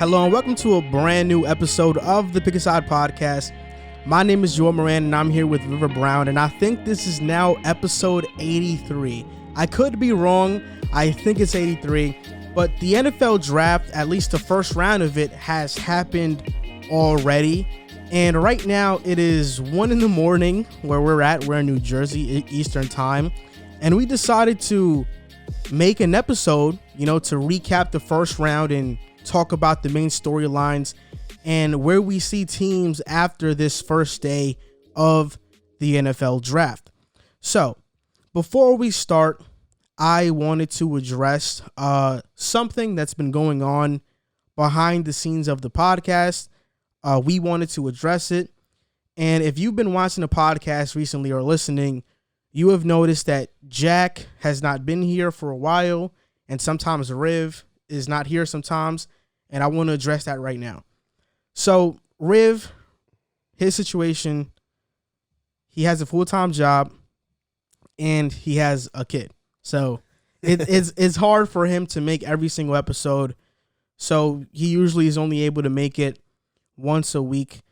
Hello and welcome to a brand new episode of the Pick a Side podcast. My name is Moran and I'm here with River Brown, and I think this is now episode 83. I could be wrong. I think it's 83, but the NFL draft, at least the first round of it, has happened already. And right now it is 1 a.m. where we're at. We're in New Jersey Eastern time, and we decided to make an episode, to recap the first round and talk about the main storylines and where we see teams after this first day of the NFL draft. So before we start, I wanted to address something that's been going on behind the scenes of the podcast. We wanted to address it. And if you've been watching the podcast recently or listening, you have noticed that Jack has not been here for a while, and sometimes Riv is not here sometimes, and I want to address that right now. So Riv, his situation, he has a full-time job and he has a kid. So it's hard for him to make every single episode. So he usually is only able to make it once a week.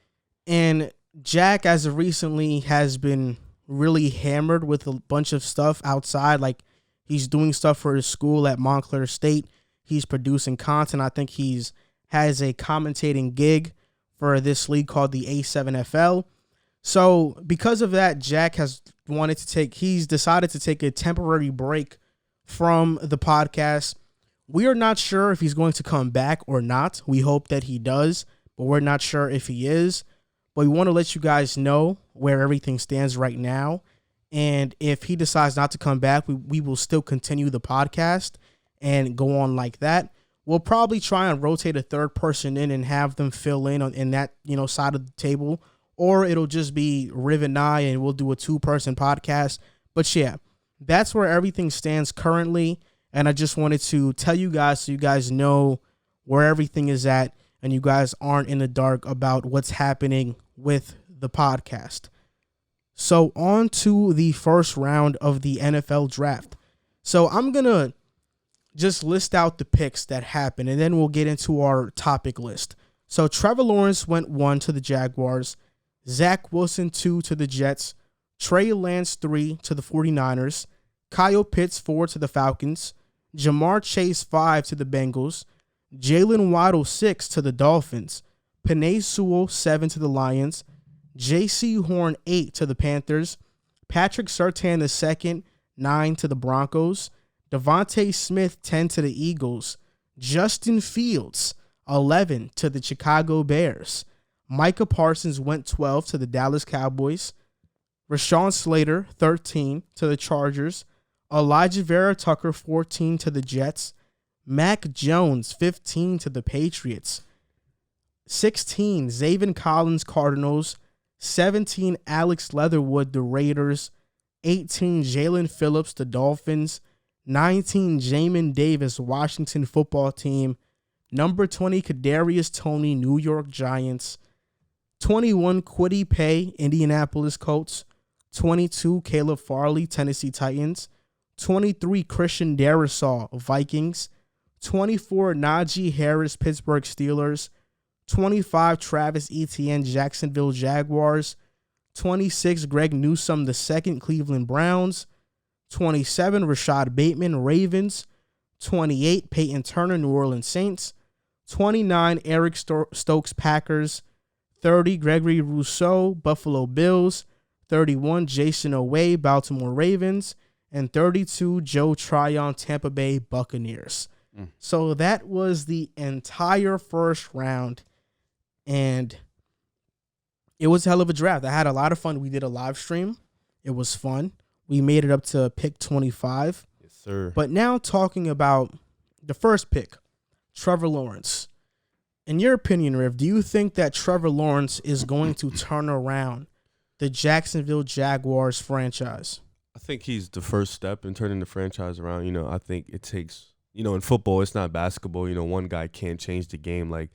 And Jack, as of recently, has been really hammered with a bunch of stuff outside. Like, he's doing stuff for his school at Montclair State. He's producing content. I think has a commentating gig for this league called the A7FL. So because of that, Jack he's decided to take a temporary break from the podcast. We are not sure if he's going to come back or not. We hope that he does, but we're not sure if he is. But we want to let you guys know where everything stands right now. And if he decides not to come back, we will still continue the podcast and go on like that. We'll probably try and rotate a third person in and have them fill in that, side of the table, or it'll just be Riv and I, and we'll do a 2-person podcast. But yeah, that's where everything stands currently. And I just wanted to tell you guys so you guys know where everything is at and you guys aren't in the dark about what's happening with the podcast. So on to the first round of the NFL draft. So I'm going to just list out the picks that happened, and then we'll get into our topic list. So Trevor Lawrence went 1 to the Jaguars, Zach Wilson 2 to the Jets, Trey Lance 3 to the 49ers, Kyle Pitts 4 to the Falcons, Jamar Chase 5 to the Bengals, Jalen Waddle 6 to the Dolphins, Penei Sewell 7 to the Lions, J.C. Horn 8 to the Panthers, Patrick Surtain II 9 to the Broncos, Devontae Smith 10 to the Eagles, Justin Fields 11 to the Chicago Bears, Micah Parsons went 12 to the Dallas Cowboys, Rashawn Slater 13 to the Chargers, Elijah Vera Tucker 14 to the Jets, Mac Jones 15 to the Patriots, 16 Zaven Collins Cardinals, 17 Alex Leatherwood the Raiders, 18 Jalen Phillips the Dolphins, 19 Jamin Davis Washington Football Team, number 20 Kadarius Toney New York Giants, 21 Kwity Paye Indianapolis Colts, 22 Caleb Farley Tennessee Titans, 23 Christian Darrisaw Vikings, 24 Najee Harris Pittsburgh Steelers, 25 Travis Etienne Jacksonville Jaguars, 26 Greg Newsome II Cleveland Browns, 27 Rashad Bateman Ravens, 28 Peyton Turner New Orleans Saints, 29 Eric Stokes Packers, 30 Gregory Rousseau Buffalo Bills, 31 Jason Oweh Baltimore Ravens, and 32 Joe Tryon Tampa Bay Buccaneers. So that was the entire first round, and it was a hell of a draft. I had a lot of fun. We did a live stream. It was fun. We made it up to pick 25. Yes, sir. But now talking about the first pick, Trevor Lawrence. In your opinion, Riv, do you think that Trevor Lawrence is going to turn around the Jacksonville Jaguars franchise? I think he's the first step in turning the franchise around. I think it takes, in football, it's not basketball. One guy can't change the game like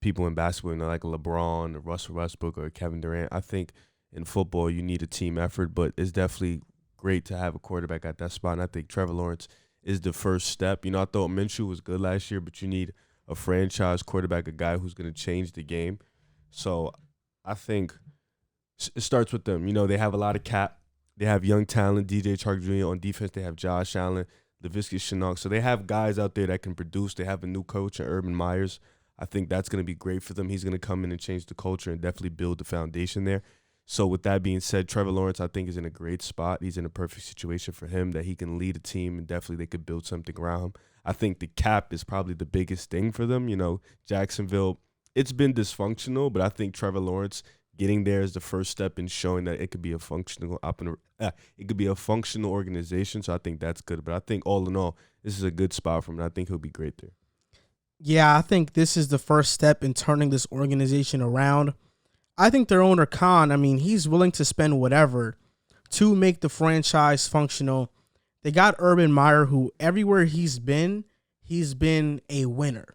people in basketball, like LeBron or Russell Westbrook or Kevin Durant. I think in football, you need a team effort, but it's definitely great to have a quarterback at that spot. And I think Trevor Lawrence is the first step. I thought Minshew was good last year, but you need a franchise quarterback, a guy who's going to change the game. So I think it starts with them. You know, they have a lot of cap. They have young talent, DJ Chark Jr. On defense. They have Josh Allen, Laviska Shenault. So they have guys out there that can produce. They have a new coach in Urban Myers. I think that's going to be great for them. He's going to come in and change the culture and definitely build the foundation there. So with that being said, Trevor Lawrence, I think, is in a great spot. He's in a perfect situation for him that he can lead a team, and definitely they could build something around him. I think the cap is probably the biggest thing for them. You know, Jacksonville, it's been dysfunctional, but I think Trevor Lawrence getting there is the first step in showing that it could be a functional organization. So I think that's good. But I think all in all, this is a good spot for him, and I think he'll be great there. Yeah, I think this is the first step in turning this organization around. I think their owner, Khan, I mean, he's willing to spend whatever to make the franchise functional. They got Urban Meyer, who everywhere he's been a winner.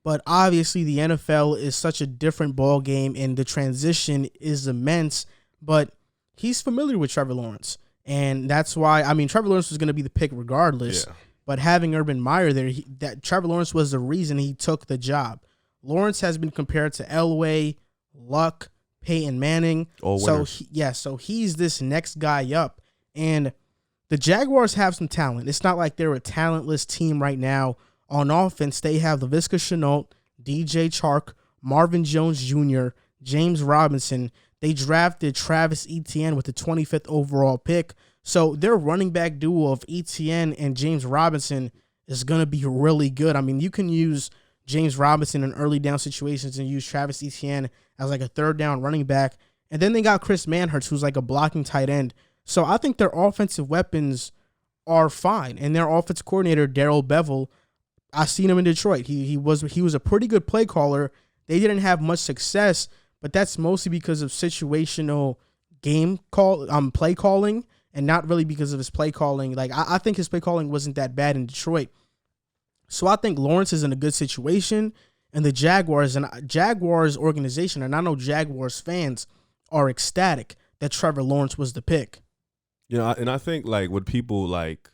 But obviously the NFL is such a different ball game, and the transition is immense. But he's familiar with Trevor Lawrence, and that's why, I mean, Trevor Lawrence was going to be the pick regardless. Yeah. But having Urban Meyer there, that Trevor Lawrence was the reason he took the job. Lawrence has been compared to Elway, Luck, Peyton Manning. So he's this next guy up. And the Jaguars have some talent. It's not like they're a talentless team right now. On offense, they have Laviska Shenault, DJ Chark, Marvin Jones Jr., James Robinson. They drafted Travis Etienne with the 25th overall pick. So their running back duo of Etienne and James Robinson is going to be really good. I mean, you can use James Robinson in early down situations and use Travis Etienne as like a third down running back. And then they got Chris Manhurst, who's like a blocking tight end. So I think their offensive weapons are fine. And their offensive coordinator, Darrell Bevell, I seen him in Detroit. He was a pretty good play caller. They didn't have much success, but that's mostly because of situational play calling, and not really because of his play calling. Like I think his play calling wasn't that bad in Detroit. So I think Lawrence is in a good situation, and the Jaguars organization, and I know Jaguars fans are ecstatic that Trevor Lawrence was the pick. You know, and I think like what people like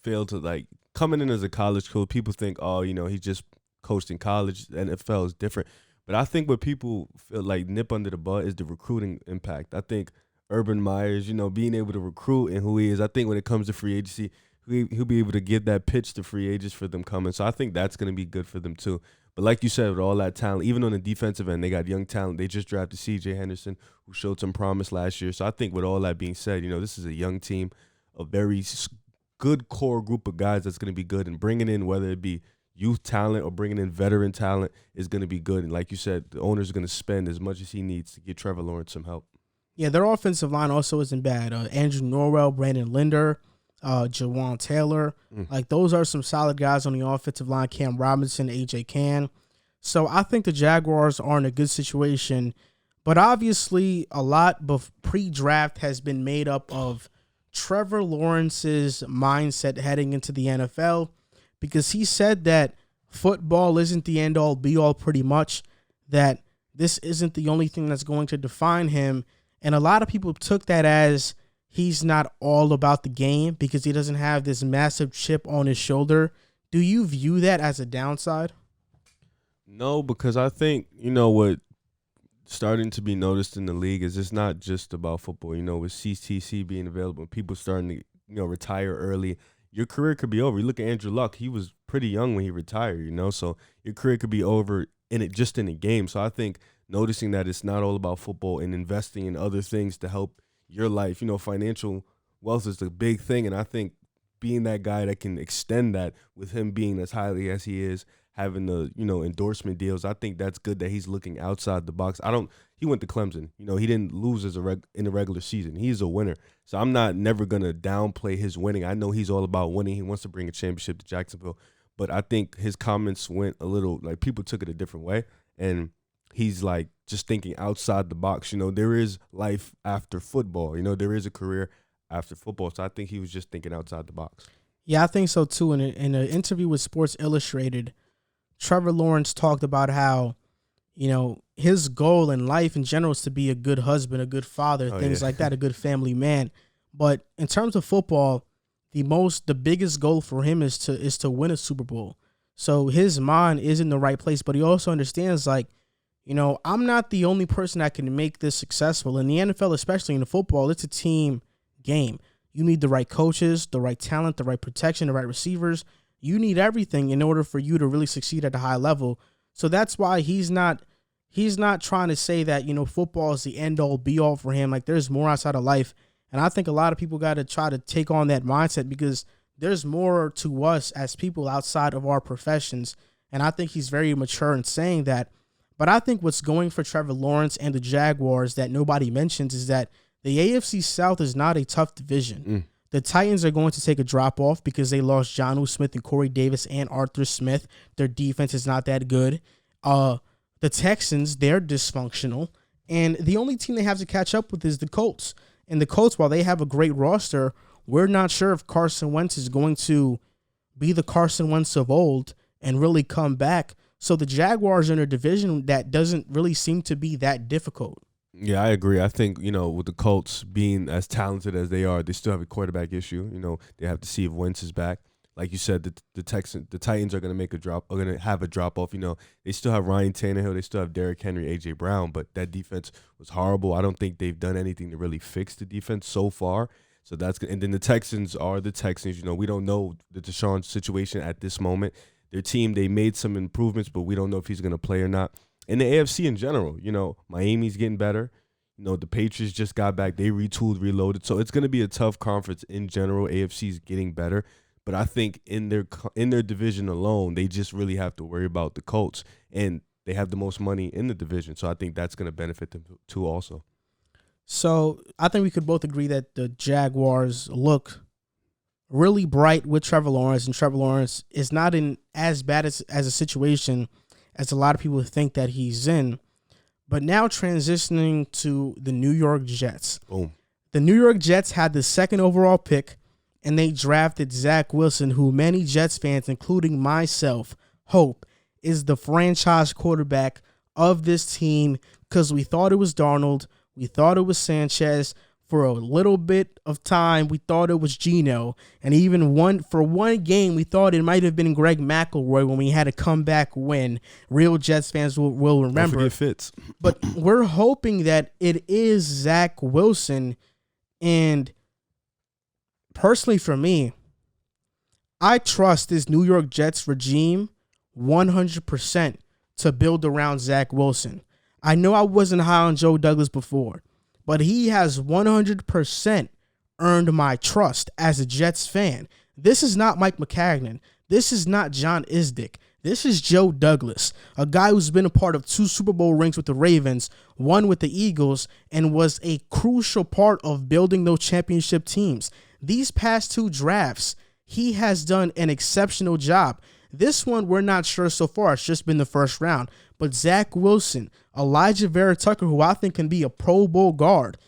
fail to like coming in as a college coach, people think, oh, you know, he just coached in college. The NFL is different. But I think what people feel like nip under the bud is the recruiting impact. I think Urban Myers, you know, being able to recruit and who he is, I think when it comes to free agency, he'll be able to give that pitch to free agents for them coming. So I think that's going to be good for them too. But like you said, with all that talent, even on the defensive end, they got young talent. They just drafted C.J. Henderson, who showed some promise last year. So I think with all that being said, you know, this is a young team, a very good core group of guys that's going to be good. And bringing in, whether it be youth talent or bringing in veteran talent, is going to be good. And like you said, the owner's going to spend as much as he needs to get Trevor Lawrence some help. Yeah, their offensive line also isn't bad. Andrew Norwell, Brandon Linder, Jawan Taylor. Like, those are some solid guys on the offensive line. Cam Robinson, A.J. Cann. So I think the Jaguars are in a good situation. But obviously, a lot of pre-draft has been made up of Trevor Lawrence's mindset heading into the NFL, because he said that football isn't the end-all, be-all pretty much, that this isn't the only thing that's going to define him. And a lot of people took that as he's not all about the game because he doesn't have this massive chip on his shoulder. Do you view that as a downside? No, because I think, you know, what starting to be noticed in the league is it's not just about football. You know, with CTC being available, people starting to, you know, retire early, your career could be over. You look at Andrew Luck, he was pretty young when he retired, you know, so your career could be over in a game. So I think noticing that it's not all about football and investing in other things to help your life, you know, financial wealth is the big thing. And I think being that guy that can extend that with him being as highly as he is, having the, you know, endorsement deals, I think that's good that he's looking outside the box. He went to Clemson. You know, he didn't lose in the regular season. He's a winner. So I'm never going to downplay his winning. I know he's all about winning. He wants to bring a championship to Jacksonville. But I think his comments went a little, like, people took it a different way. And he's, like, just thinking outside the box. You know, there is life after football. You know, there is a career after football. So I think he was just thinking outside the box. Yeah, I think so, too. In an interview with Sports Illustrated, Trevor Lawrence talked about how, you know, his goal in life in general is to be a good husband, a good father, things like that, a good family man. But in terms of football, the biggest goal for him is to win a Super Bowl. So his mind is in the right place, but he also understands, like, I'm not the only person that can make this successful. In the NFL, especially in the football, it's a team game. You need the right coaches, the right talent, the right protection, the right receivers. You need everything in order for you to really succeed at a high level. So that's why he's not trying to say that, football is the end all be all for him. Like, there's more outside of life. And I think a lot of people got to try to take on that mindset, because there's more to us as people outside of our professions. And I think he's very mature in saying that. But I think what's going for Trevor Lawrence and the Jaguars that nobody mentions is that the AFC South is not a tough division. The Titans are going to take a drop off because they lost Jonnu Smith and Corey Davis and Arthur Smith. Their defense is not that good. The Texans, they're dysfunctional. And the only team they have to catch up with is the Colts. And the Colts, while they have a great roster, we're not sure if Carson Wentz is going to be the Carson Wentz of old and really come back. So the Jaguars are in a division that doesn't really seem to be that difficult. Yeah, I agree. I think, with the Colts being as talented as they are, they still have a quarterback issue. They have to see if Wentz is back. Like you said, the Titans are going to have a drop off. They still have Ryan Tannehill, they still have Derrick Henry, AJ Brown, but that defense was horrible. I don't think they've done anything to really fix the defense so far. So that's good. And then the Texans are the Texans. We don't know the Deshaun situation at this moment. Their team, they made some improvements, but we don't know if he's going to play or not. And the AFC in general, Miami's getting better. The Patriots just got back. They retooled, reloaded. So it's going to be a tough conference in general. AFC's getting better. But I think in their division alone, they just really have to worry about the Colts. And they have the most money in the division. So I think that's going to benefit them too also. So I think we could both agree that the Jaguars look really bright with Trevor Lawrence, and Trevor Lawrence is not in as bad as a situation as a lot of people think that he's in. But now transitioning to the New York Jets. Boom. The New York Jets had the second overall pick, and they drafted Zach Wilson, who many Jets fans, including myself, hope is the franchise quarterback of this team, because we thought it was Darnold, we thought it was Sanchez. For a little bit of time, we thought it was Geno. And even for one game, we thought it might have been Greg McElroy when we had a comeback win. Real Jets fans will remember. Don't forget Fitz. But we're hoping that it is Zach Wilson. And personally for me, I trust this New York Jets regime 100% to build around Zach Wilson. I know I wasn't high on Joe Douglas before, but he has 100% earned my trust as a Jets fan. This is not Mike McCagnon. This is not John Isdick. This is Joe Douglas, a guy who's been a part of 2 Super Bowl rings with the Ravens, 1 with the Eagles, and was a crucial part of building those championship teams. These past 2 drafts, he has done an exceptional job. This one, we're not sure so far. It's just been the first round. But Zach Wilson, Elijah Vera Tucker, who I think can be a Pro Bowl guard,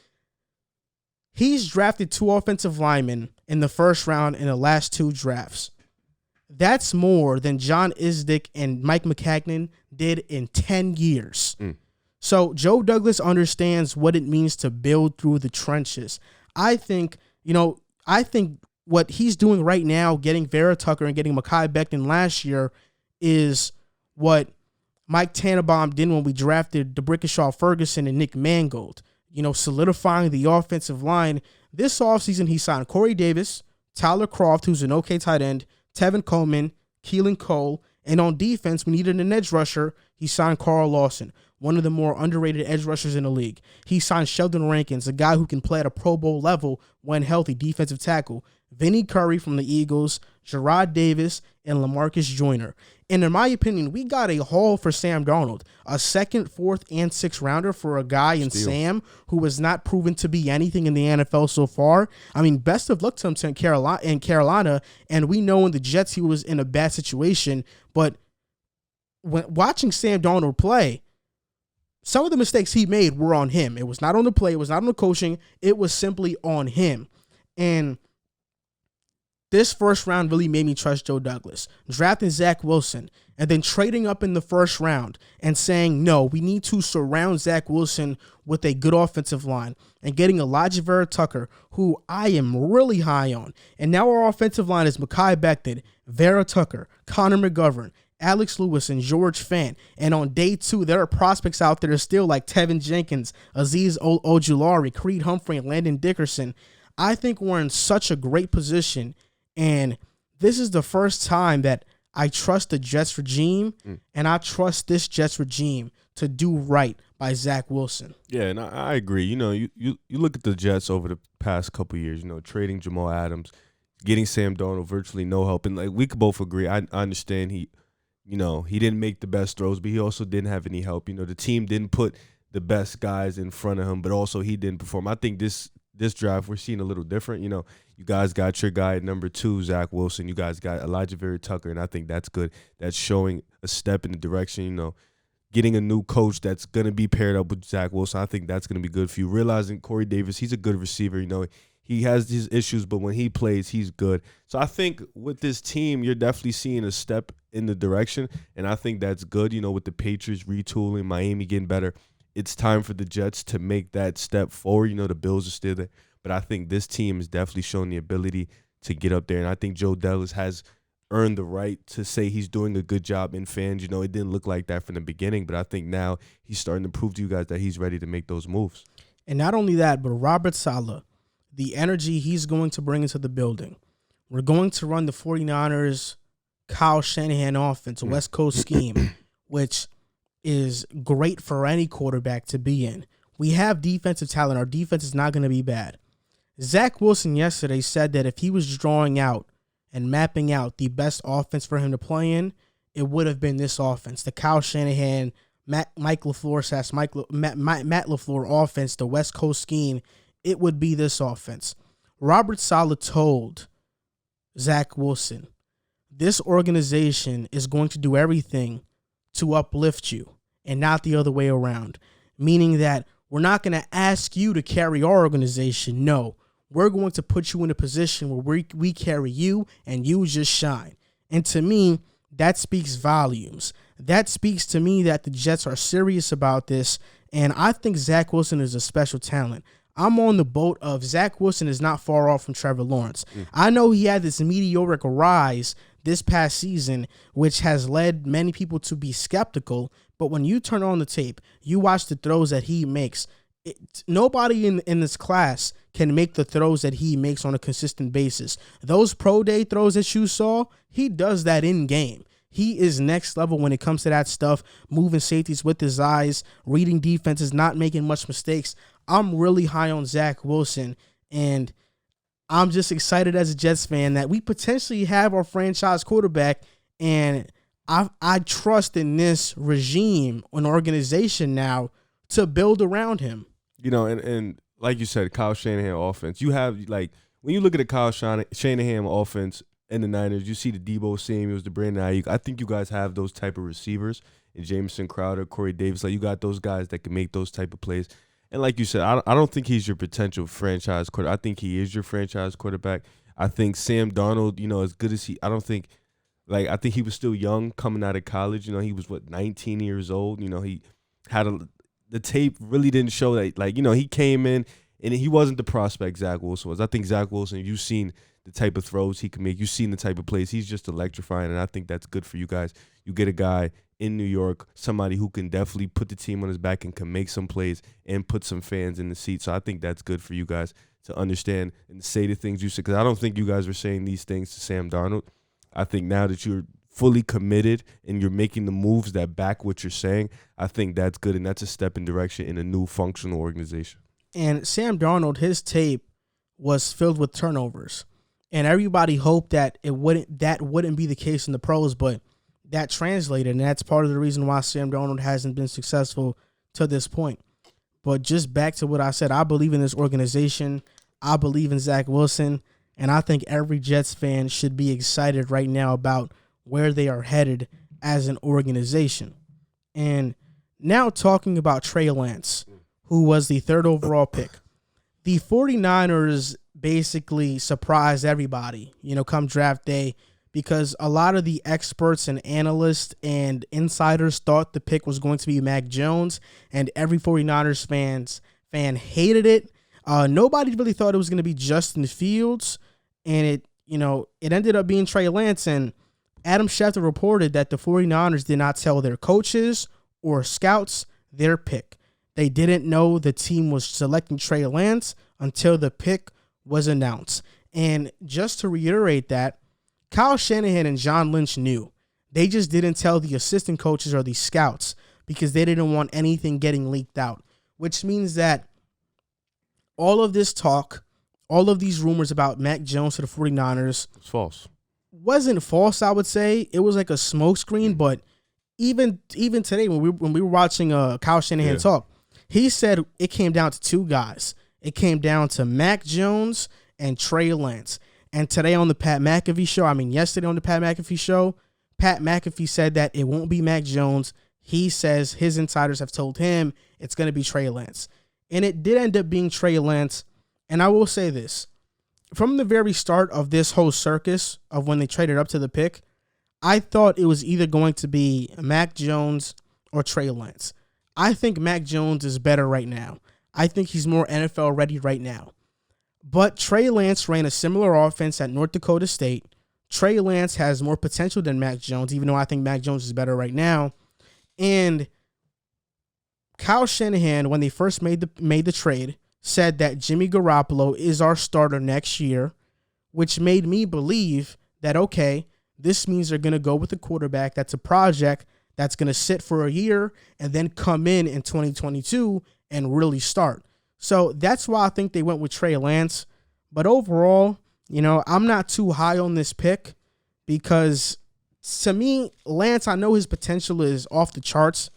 he's drafted 2 offensive linemen in the first round in the last 2 drafts. That's more than John Isdick and Mike McCagnon did in 10 years. So Joe Douglas understands what it means to build through the trenches. I think what he's doing right now, getting Vera Tucker and getting Mekhi Becton last year, is what Mike Tannenbaum did when we drafted DeBrickashaw Ferguson and Nick Mangold, solidifying the offensive line. This offseason, he signed Corey Davis, Tyler Kroft, who's an okay tight end, Tevin Coleman, Keelan Cole, and on defense, we needed an edge rusher. He signed Carl Lawson, one of the more underrated edge rushers in the league. He signed Sheldon Rankins, a guy who can play at a Pro Bowl level when healthy, defensive tackle. Vinny Curry from the Eagles, Gerard Davis, and LaMarcus Joyner. And in my opinion, we got a haul for Sam Darnold, a 2nd, 4th, and 6th rounder for a guy in Sam who has not proven to be anything in the NFL so far. I mean, best of luck to him in Carolina, and we know in the Jets he was in a bad situation, but when watching Sam Darnold play, some of the mistakes he made were on him. It was not on the play, it was not on the coaching, it was simply on him. And this first round really made me trust Joe Douglas. Drafting Zach Wilson and then trading up in the first round and saying, no, we need to surround Zach Wilson with a good offensive line, and getting Elijah Vera Tucker, who I am really high on. And now our offensive line is Mekhi Becton, Vera Tucker, Connor McGovern, Alex Lewis, and George Fant. And on day 2, there are prospects out there still like Tevin Jenkins, Azeez Ojulari, Creed Humphrey, and Landon Dickerson. I think we're in such a great position, and this is the first time that I trust the Jets regime, and I trust this Jets regime to do right by Zach Wilson. Yeah, and I agree. You look at the Jets over the past couple of years, trading Jamal Adams, getting Sam Darnold, virtually no help. And like we could both agree, I understand he didn't make the best throws, but he also didn't have any help. The team didn't put the best guys in front of him, but also he didn't perform. I think this draft we're seeing a little different. You guys got your guy at number 2, Zach Wilson. You guys got Elijah Vera Tucker, and I think that's good. That's showing a step in the direction, getting a new coach that's going to be paired up with Zach Wilson. I think that's going to be good for you. Realizing Corey Davis, he's a good receiver. He has his issues, but when he plays, he's good. So I think with this team, you're definitely seeing a step in the direction, and I think that's good. With the Patriots retooling, Miami getting better, it's time for the Jets to make that step forward. The Bills are still there, but I think this team is definitely showing the ability to get up there, and I think Joe Douglas has earned the right to say he's doing a good job in fans. It didn't look like that from the beginning, but I think now he's starting to prove to you guys that he's ready to make those moves. And not only that, but Robert Saleh, the energy he's going to bring into the building. We're going to run the 49ers Kyle Shanahan offense, a West Coast scheme, which is great for any quarterback to be in. We have defensive talent. Our defense is not going to be bad. Zach Wilson yesterday said that if he was drawing out and mapping out the best offense for him to play in, it would have been this offense, the Kyle Shanahan, Matt LaFleur offense, the West Coast scheme. It would be this offense. Robert Saleh told Zach Wilson, this organization is going to do everything to uplift you and not the other way around, meaning that we're not going to ask you to carry our organization. No, we're going to put you in a position where we carry you and you just shine. And to me, that speaks volumes. That speaks to me that the Jets are serious about this, and I think Zach Wilson is a special talent. I'm on the boat of Zach Wilson is not far off from Trevor Lawrence. I know he had this meteoric rise this past season, which has led many people to be skeptical. But when you turn on the tape, you watch the throws that he makes. Nobody in this class can make the throws that he makes on a consistent basis. Those pro day throws that you saw, he does that in game. He is next level when it comes to that stuff, moving safeties with his eyes, reading defenses, not making much mistakes. I'm really high on Zach Wilson, and I'm just excited as a Jets fan that we potentially have our franchise quarterback, and I trust in this regime and organization now to build around him. And like you said, Kyle Shanahan offense. You have, like, when you look at the Kyle Shanahan offense in the Niners, you see the Debo Samuels, the Brandon Ayuk. I think you guys have those type of receivers, and Jameson Crowder, Corey Davis. Like, you got those guys that can make those type of plays. And like you said, I don't think he's your potential franchise quarterback. I think he is your franchise quarterback. I think Sam Darnold, as good as I think he was still young coming out of college. He was, 19 years old. He had the tape really didn't show that, he came in and he wasn't the prospect Zach Wilson was. I think Zach Wilson, you've seen the type of throws he can make. You've seen the type of plays. He's just electrifying, and I think that's good for you guys. You get a guy in New York, somebody who can definitely put the team on his back and can make some plays and put some fans in the seat. So I think that's good for you guys to understand and say the things you said, because I don't think you guys were saying these things to Sam Darnold. I think now that you're fully committed and you're making the moves that back what you're saying, I think that's good, and that's a step in direction in a new functional organization. And Sam Darnold, his tape was filled with turnovers, and everybody hoped that wouldn't be the case in the pros, but that translated, and that's part of the reason why Sam Darnold hasn't been successful to this point. But just back to what I said, I believe in this organization. I believe in Zach Wilson, and I think every Jets fan should be excited right now about where they are headed as an organization. And now talking about Trey Lance, who was the 3rd overall pick. The 49ers basically surprised everybody, come draft day, because a lot of the experts and analysts and insiders thought the pick was going to be Mac Jones, and every 49ers fan hated it. Nobody really thought it was going to be Justin Fields, and it ended up being Trey Lance. And Adam Schefter reported that the 49ers did not tell their coaches or scouts their pick. They didn't know the team was selecting Trey Lance until the pick was announced. And just to reiterate that, Kyle Shanahan and John Lynch knew. They just didn't tell the assistant coaches or the scouts because they didn't want anything getting leaked out, which means that all of this talk, all of these rumors about Mac Jones to the 49ers, it's false. Wasn't false, I would say. It was like a smokescreen, but even today when we were watching Kyle Shanahan talk, he said it came down to two guys. It came down to Mac Jones and Trey Lance. And today on the Pat McAfee show, yesterday on the Pat McAfee show, Pat McAfee said that it won't be Mac Jones. He says his insiders have told him it's going to be Trey Lance. And it did end up being Trey Lance. And I will say this. From the very start of this whole circus of when they traded up to the pick, I thought it was either going to be Mac Jones or Trey Lance. I think Mac Jones is better right now. I think he's more NFL ready right now. But Trey Lance ran a similar offense at North Dakota State. Trey Lance has more potential than Mac Jones, even though I think Mac Jones is better right now. And Kyle Shanahan, when they first made the trade, said that Jimmy Garoppolo is our starter next year, which made me believe that, okay, this means they're going to go with a quarterback that's a project that's going to sit for a year and then come in 2022 and really start. So that's why I think they went with Trey Lance. But overall, I'm not too high on this pick because to me, Lance, I know his potential is off the charts,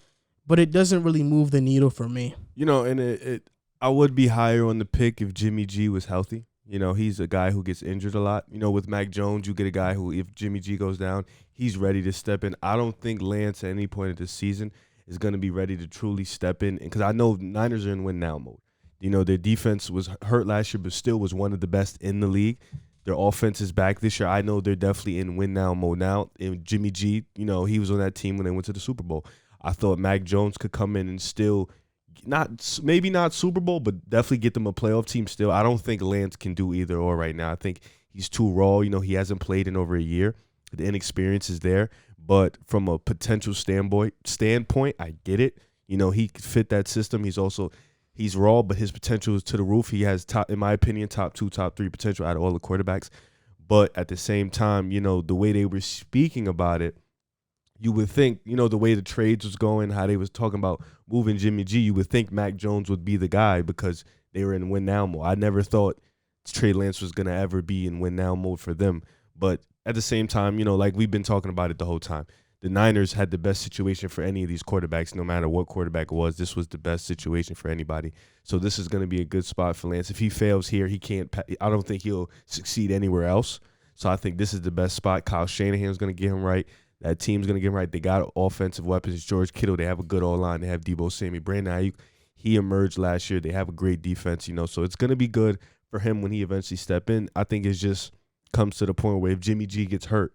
but it doesn't really move the needle for me. And I would be higher on the pick if Jimmy G was healthy. He's a guy who gets injured a lot. With Mac Jones, you get a guy who, if Jimmy G goes down, he's ready to step in. I don't think Lance at any point of the season is going to be ready to truly step in, because I know Niners are in win now mode. Their defense was hurt last year, but still was one of the best in the league. Their offense is back this year. I know they're definitely in win now mode now. And Jimmy G, he was on that team when they went to the Super Bowl. I thought Mac Jones could come in and still maybe not Super Bowl, but definitely get them a playoff team still. I don't think Lance can do either or right now. I think he's too raw. He hasn't played in over a year. The inexperience is there. But from a potential standpoint, I get it. He could fit that system. He's raw, but his potential is to the roof. He has, in my opinion, top 2, top 3 potential out of all the quarterbacks. But at the same time, the way they were speaking about it, you would think, the way the trades was going, how they was talking about moving Jimmy G, you would think Mac Jones would be the guy because they were in win now mode. I never thought Trey Lance was going to ever be in win now mode for them. But at the same time, like we've been talking about it the whole time, the Niners had the best situation for any of these quarterbacks. No matter what quarterback it was, this was the best situation for anybody. So this is going to be a good spot for Lance. If he fails here, I don't think he'll succeed anywhere else. So I think this is the best spot. Kyle Shanahan's going to get him right. That team's going to get him right. They got offensive weapons. George Kittle, they have a good O-line. They have Debo Samuel. Brandon Ayuk, he emerged last year. They have a great defense, so it's going to be good for him when he eventually step in. I think it just comes to the point where if Jimmy G gets hurt,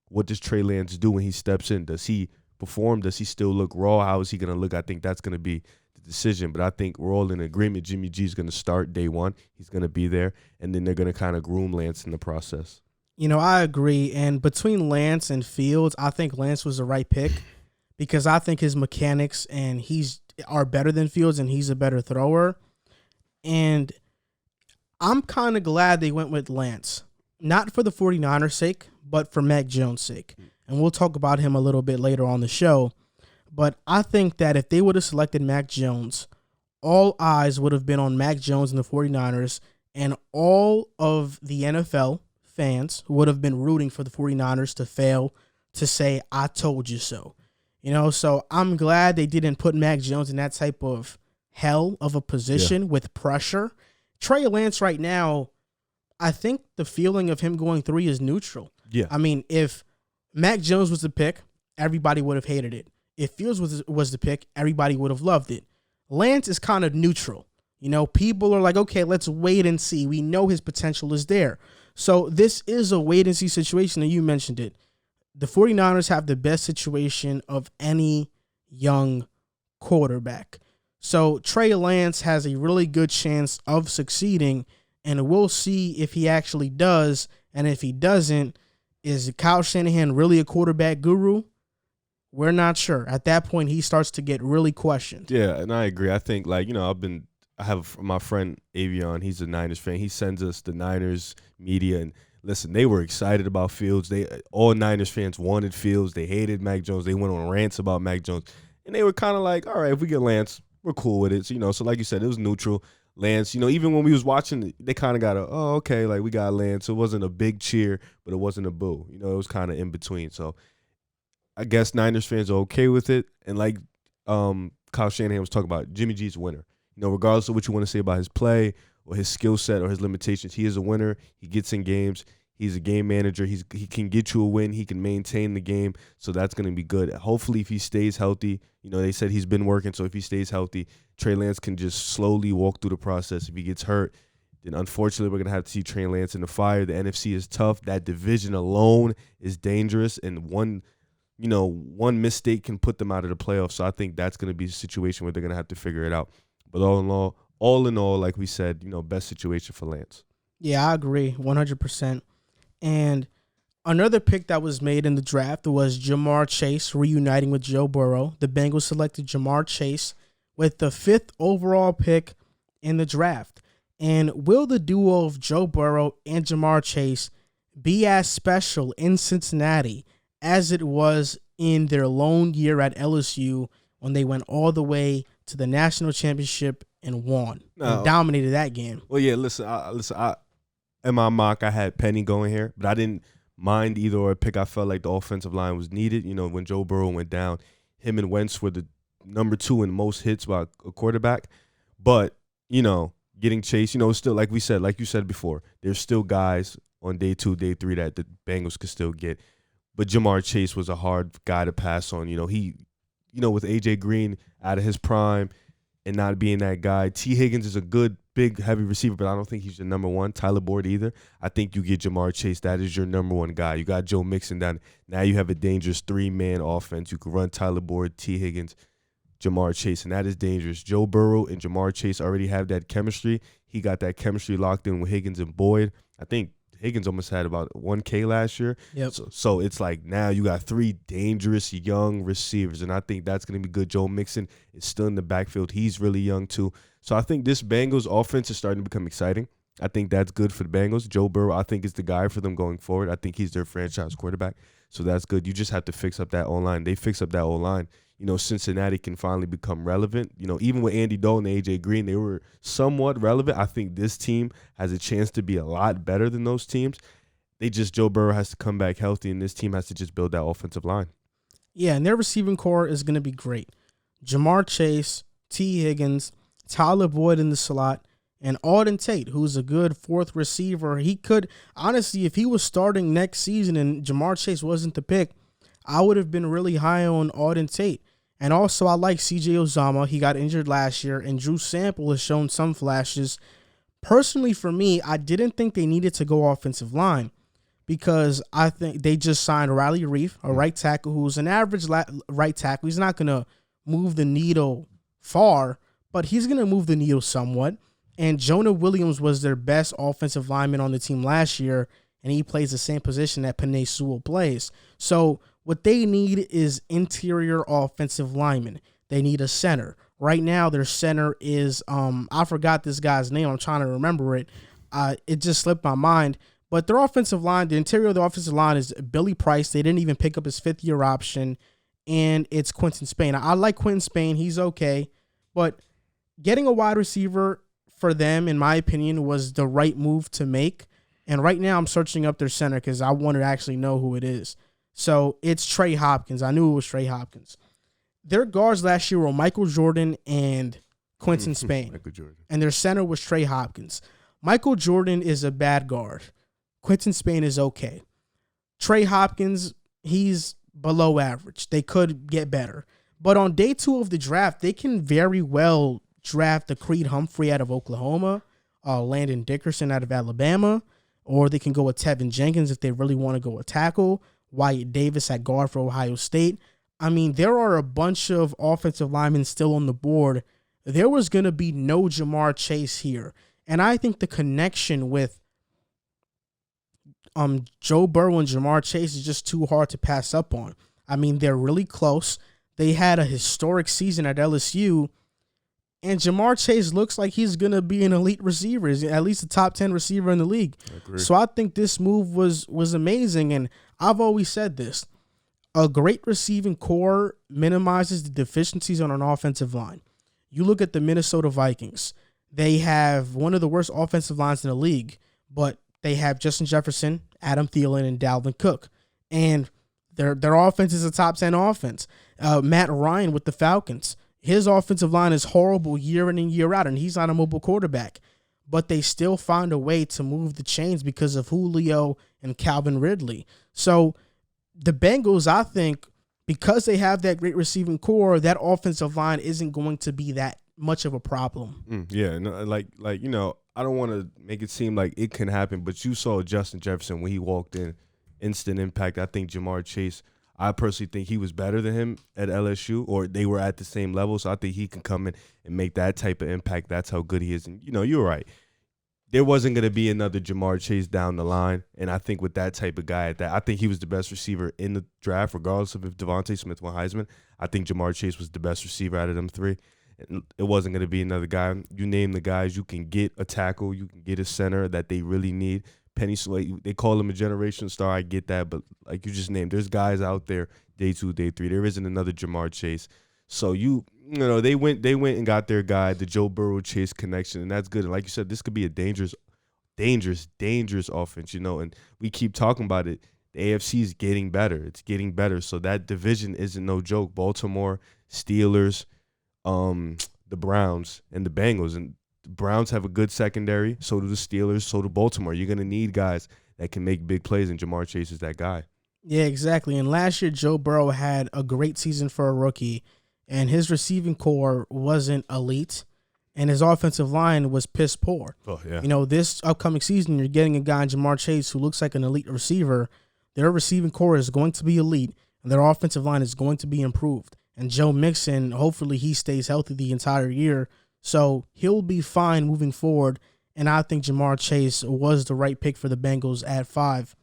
what does Trey Lance do when he steps in? Does he perform? Does he still look raw? How is he going to look? I think that's going to be the decision. But I think we're all in agreement. Jimmy G is going to start day one. He's going to be there. And then they're going to kind of groom Lance in the process. I agree. And between Lance and Fields, I think Lance was the right pick because I think his mechanics and are better than Fields and he's a better thrower. And I'm kind of glad they went with Lance, not for the 49ers' sake, but for Mac Jones' sake. And we'll talk about him a little bit later on the show. But I think that if they would have selected Mac Jones, all eyes would have been on Mac Jones and the 49ers, and all of the NFL fans would have been rooting for the 49ers to fail, to say, I told you so. So I'm glad they didn't put Mac Jones in that type of hell of a position with pressure. Trey Lance right now, I think the feeling of him going 3 is neutral. Yeah. If Mac Jones was the pick, everybody would have hated it. If Fields was the pick, everybody would have loved it. Lance is kind of neutral. People are like, okay, let's wait and see. We know his potential is there. So this is a wait and see situation, and you mentioned it. The 49ers have the best situation of any young quarterback. So Trey Lance has a really good chance of succeeding, and we'll see if he actually does. And if he doesn't, is Kyle Shanahan really a quarterback guru? We're not sure. At that point, he starts to get really questioned. Yeah, and I agree. I think, I have my friend Avion. He's a Niners fan. He sends us the Niners media, and listen, they were excited about Fields. All Niners fans wanted Fields. They hated Mac Jones. They went on rants about Mac Jones, and they were kind of like, all right, if we get Lance, we're cool with it. So, so like you said, it was neutral. Lance, even when we was watching, they kind of got okay, like we got Lance. It wasn't a big cheer, but it wasn't a boo. It was kind of in between. So I guess Niners fans are okay with it. And like Kyle Shanahan was talking about, Jimmy G's a winner. Regardless of what you want to say about his play or his skill set or his limitations, he is a winner. He gets in games. He's a game manager. He can get you a win. He can maintain the game. So that's going to be good. Hopefully, if he stays healthy, they said he's been working. So if he stays healthy, Trey Lance can just slowly walk through the process. If he gets hurt, then unfortunately, we're going to have to see Trey Lance in the fire. The NFC is tough. That division alone is dangerous. And one mistake can put them out of the playoffs. So I think that's going to be a situation where they're going to have to figure it out. But all in all, like we said, best situation for Lance. Yeah, I agree 100%. And another pick that was made in the draft was Jamar Chase reuniting with Joe Burrow. The Bengals selected Jamar Chase with the 5th overall pick in the draft. And will the duo of Joe Burrow and Jamar Chase be as special in Cincinnati as it was in their lone year at LSU when they went all the way to the national championship and won and dominated that game? Well, yeah, listen, in my mock, I had Penny going here, but I didn't mind either or pick. I felt like the offensive line was needed. When Joe Burrow went down, him and Wentz were the number 2 in most hits by a quarterback. But, getting Chase, still, like we said, like you said before, there's still guys on day 2, day 3 that the Bengals could still get. But Jamar Chase was a hard guy to pass on. He, with A.J. Green out of his prime and not being that guy. T. Higgins is a good, big, heavy receiver, but I don't think he's your number 1. Tyler Boyd either. I think you get Jamar Chase. That is your number 1 guy. You got Joe Mixon down. Now you have a dangerous 3-man offense. You can run Tyler Boyd, T. Higgins, Jamar Chase, and that is dangerous. Joe Burrow and Jamar Chase already have that chemistry. He got that chemistry locked in with Higgins and Boyd. I think Higgins almost had about 1K last year. Yep. So it's like now you got 3 dangerous young receivers, and I think that's going to be good. Joe Mixon is still in the backfield. He's really young too. So I think this Bengals offense is starting to become exciting. I think that's good for the Bengals. Joe Burrow, I think, is the guy for them going forward. I think he's their franchise quarterback. So that's good. You just have to fix up that O-line. They fix up that O-line. Cincinnati can finally become relevant. Even with Andy Dalton and A.J. Green, they were somewhat relevant. I think this team has a chance to be a lot better than those teams. Joe Burrow has to come back healthy, and this team has to just build that offensive line. Yeah, and their receiving core is going to be great. Jamar Chase, T. Higgins, Tyler Boyd in the slot, and Auden Tate, who's a good 4th receiver. He could, honestly, if he was starting next season and Jamar Chase wasn't the pick, I would have been really high on Auden Tate. And also, I like C.J. Uzomah. He got injured last year, and Drew Sample has shown some flashes. Personally, for me, I didn't think they needed to go offensive line because I think they just signed Riley Reif, a right tackle who's an average right tackle. He's not going to move the needle far, but he's going to move the needle somewhat. And Jonah Williams was their best offensive lineman on the team last year, and he plays the same position that Penei Sewell plays. So what they need is interior offensive linemen. They need a center. Right now, their center is, I forgot this guy's name. I'm trying to remember it. It just slipped my mind. But their offensive line, the interior of the offensive line is Billy Price. They didn't even pick up his 5th-year option, and it's Quentin Spain. I like Quentin Spain. He's okay. But getting a wide receiver for them, in my opinion, was the right move to make. And right now I'm searching up their center because I want to actually know who it is. So it's Trey Hopkins. I knew it was Trey Hopkins. Their guards last year were Michael Jordan and Quentin Spain. Michael Jordan. And their center was Trey Hopkins. Michael Jordan is a bad guard. Quentin Spain is okay. Trey Hopkins, he's below average. They could get better. But on day 2 of the draft, they can very well draft the Creed Humphrey out of Oklahoma, Landon Dickerson out of Alabama, or they can go with Tevin Jenkins if they really want to go a tackle, Wyatt Davis at guard for Ohio State. I mean, there are a bunch of offensive linemen still on the board. There was going to be no Jamar Chase here. And I think the connection with Joe Burrow and Jamar Chase is just too hard to pass up on. I mean, they're really close. They had a historic season at LSU, and Jamar Chase looks like he's going to be an elite receiver, at least a top 10 receiver in the league. So I think this move was amazing, and I've always said this. A great receiving core minimizes the deficiencies on an offensive line. You look at the Minnesota Vikings. They have one of the worst offensive lines in the league, but they have Justin Jefferson, Adam Thielen, and Dalvin Cook. And their offense is a top 10 offense. Matt Ryan with the Falcons. His offensive line is horrible year in and year out, and he's not a mobile quarterback. But they still find a way to move the chains because of Julio and Calvin Ridley. So the Bengals, I think, because they have that great receiving core, that offensive line isn't going to be that much of a problem. Yeah, no, like you know, I don't want to make it seem like it can happen, but you saw Justin Jefferson when he walked in, instant impact. I think Jamar Chase, I personally think he was better than him at LSU, or they were at the same level, so I think he can come in and make that type of impact. That's how good he is. And, you know, you're right. There wasn't going to be another Jamar Chase down the line, and I think with that type of guy at that, I think he was the best receiver in the draft, regardless of if Devontae Smith won Heisman. I think Jamar Chase was the best receiver out of them three. It wasn't going to be another guy. You name the guys, you can get a tackle, you can get a center that they really need. Penny Sewell, they call him a generation star. I get that, but like you just named, there's guys out there day 2, day 3. There isn't another Jamar Chase. So you know they went and got their guy, the Joe Burrow Chase connection, and that's good. And like you said, this could be a dangerous offense. You know, and we keep talking about it. The AFC is getting better. It's getting better. So that division isn't no joke. Baltimore, Steelers, the Browns, and the Bengals. And the Browns have a good secondary. So do the Steelers. So do Baltimore. You're going to need guys that can make big plays, and Jamar Chase is that guy. Yeah, exactly. And last year, Joe Burrow had a great season for a rookie, and his receiving core wasn't elite, and his offensive line was piss poor. Oh, yeah. You know, this upcoming season, you're getting a guy in Jamar Chase who looks like an elite receiver. Their receiving core is going to be elite, and their offensive line is going to be improved. And Joe Mixon, hopefully he stays healthy the entire year, so he'll be fine moving forward. And I think Jamar Chase was the right pick for the Bengals at 5.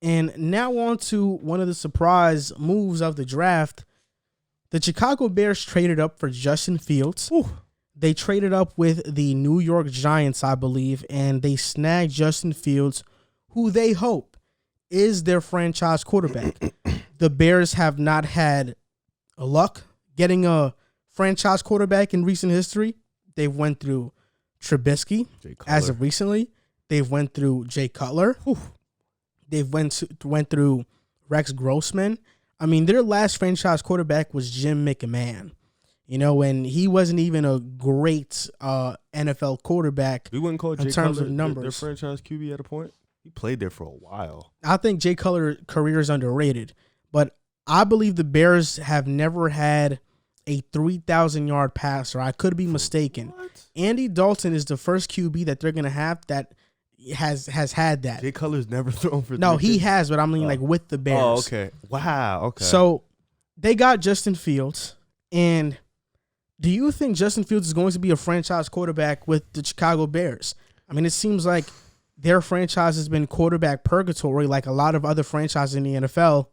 And now on to one of the surprise moves of the draft. The Chicago Bears traded up for Justin Fields. Ooh. They traded up with the New York Giants, I believe, and they snagged Justin Fields, who they hope is their franchise quarterback. The Bears have not had luck getting a franchise quarterback in recent history. They've went through Trubisky as of recently. They've went through Jay Cutler. Whew. They've went through Rex Grossman. I mean, their last franchise quarterback was Jim McMahon. You know, and he wasn't even a great NFL quarterback. We wouldn't call in Jay terms Cutler of numbers. their franchise QB at a point. He played there for a while. I think Jay Cutler's career is underrated, but I believe the Bears have never had a 3,000-yard passer. I could be mistaken. What? Andy Dalton is the first QB that they're going to have that has had that. Jay Cutler's never thrown for. No, he has, but I mean like with the Bears. Oh, okay. Wow. Okay. So they got Justin Fields, and do you think Justin Fields is going to be a franchise quarterback with the Chicago Bears? I mean, it seems like their franchise has been quarterback purgatory like a lot of other franchises in the NFL,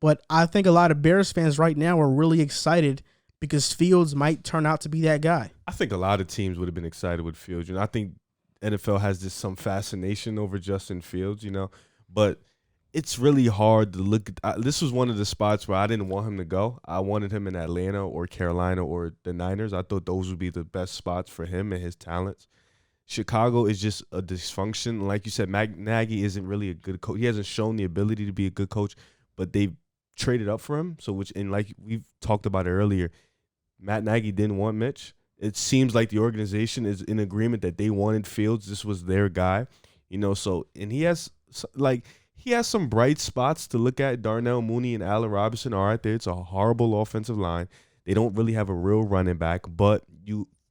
but I think a lot of Bears fans right now are really excited because Fields might turn out to be that guy. I think a lot of teams would have been excited with Fields. You know, I think NFL has some fascination over Justin Fields, you know, but it's really hard to look at. This was one of the spots where I didn't want him to go. I wanted him in Atlanta or Carolina or the Niners. I thought those would be the best spots for him and his talents. Chicago is just a dysfunction. Like you said, Nagy isn't really a good coach. He hasn't shown the ability to be a good coach, but they've traded up for him. So, and like we've talked about it earlier, Matt Nagy didn't want Mitch. It seems like the organization is in agreement that they wanted Fields. This was their guy, you know. So, and he has some bright spots to look at. Darnell Mooney and Allen Robinson are out there. It's a horrible offensive line. They don't really have a real running back, but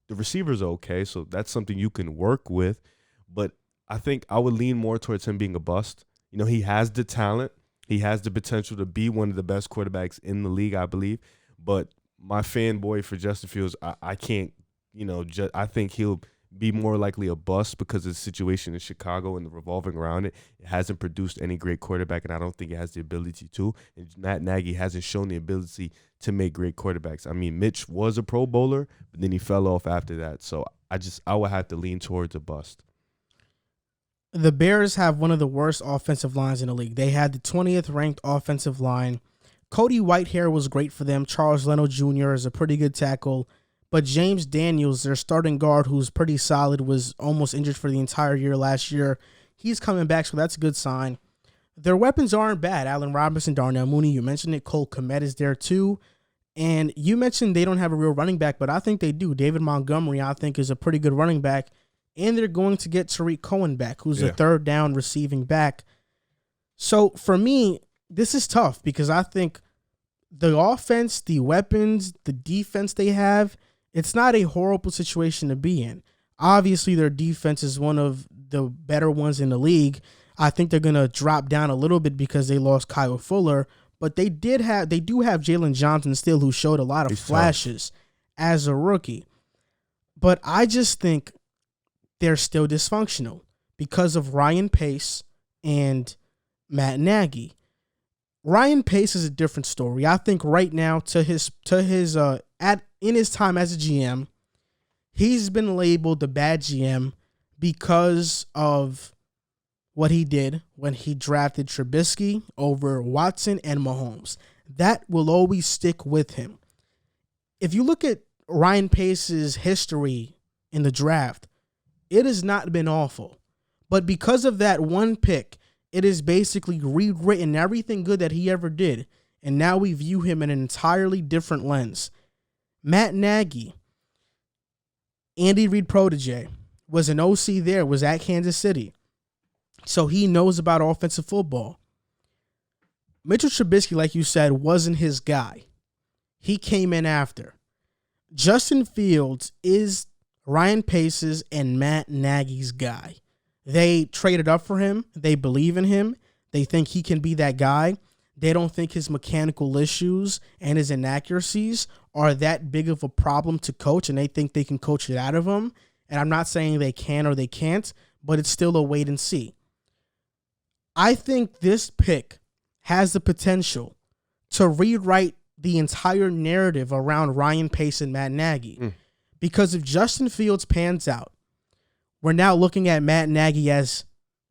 the The receivers are okay, so that's something you can work with. But I think I would lean more towards him being a bust. He has the talent. He has the potential to be one of the best quarterbacks in the league, I believe. But my fanboy for Justin Fields, I can't, I think he'll be more likely a bust because of the situation in Chicago and the revolving around it. It hasn't produced any great quarterback, and I don't think it has the ability to. And Matt Nagy hasn't shown the ability to make great quarterbacks. I mean, Mitch was a Pro Bowler, but then he fell off after that. So I would have to lean towards a bust. The Bears have one of the worst offensive lines in the league. They had the 20th ranked offensive line. Cody Whitehair was great for them. Charles Leno Jr. is a pretty good tackle. But James Daniels, their starting guard, who's pretty solid, was almost injured for the entire year last year. He's coming back, so that's a good sign. Their weapons aren't bad. Allen Robinson, Darnell Mooney, you mentioned it. Cole Kmet is there too. And you mentioned they don't have a real running back, but I think they do. David Montgomery, I think, is a pretty good running back. And they're going to get Tariq Cohen back, who's a third down receiving back. So for me, this is tough because I think the offense, the weapons, the defense they have, it's not a horrible situation to be in. Obviously, their defense is one of the better ones in the league. I think they're going to drop down a little bit because they lost Kyle Fuller, but they do have Jalen Johnson still, who showed a lot of flashes as a rookie. But I just think they're still dysfunctional because of Ryan Pace and Matt Nagy. Ryan Pace is a different story. I think right now, in his time as a GM, he's been labeled the bad GM because of what he did when he drafted Trubisky over Watson and Mahomes. That will always stick with him. If you look at Ryan Pace's history in the draft, it has not been awful. But because of that one pick, it has basically rewritten everything good that he ever did. And now we view him in an entirely different lens. Matt Nagy, Andy Reid protege, was an OC there, was at Kansas City. So he knows about offensive football. Mitchell Trubisky, like you said, wasn't his guy. He came in after. Justin Fields is Ryan Pace's and Matt Nagy's guy. They traded up for him. They believe in him. They think he can be that guy. They don't think his mechanical issues and his inaccuracies are that big of a problem to coach, and they think they can coach it out of him. And I'm not saying they can or they can't, but it's still a wait and see. I think this pick has the potential to rewrite the entire narrative around Ryan Pace and Matt Nagy. Because if Justin Fields pans out, we're now looking at Matt Nagy as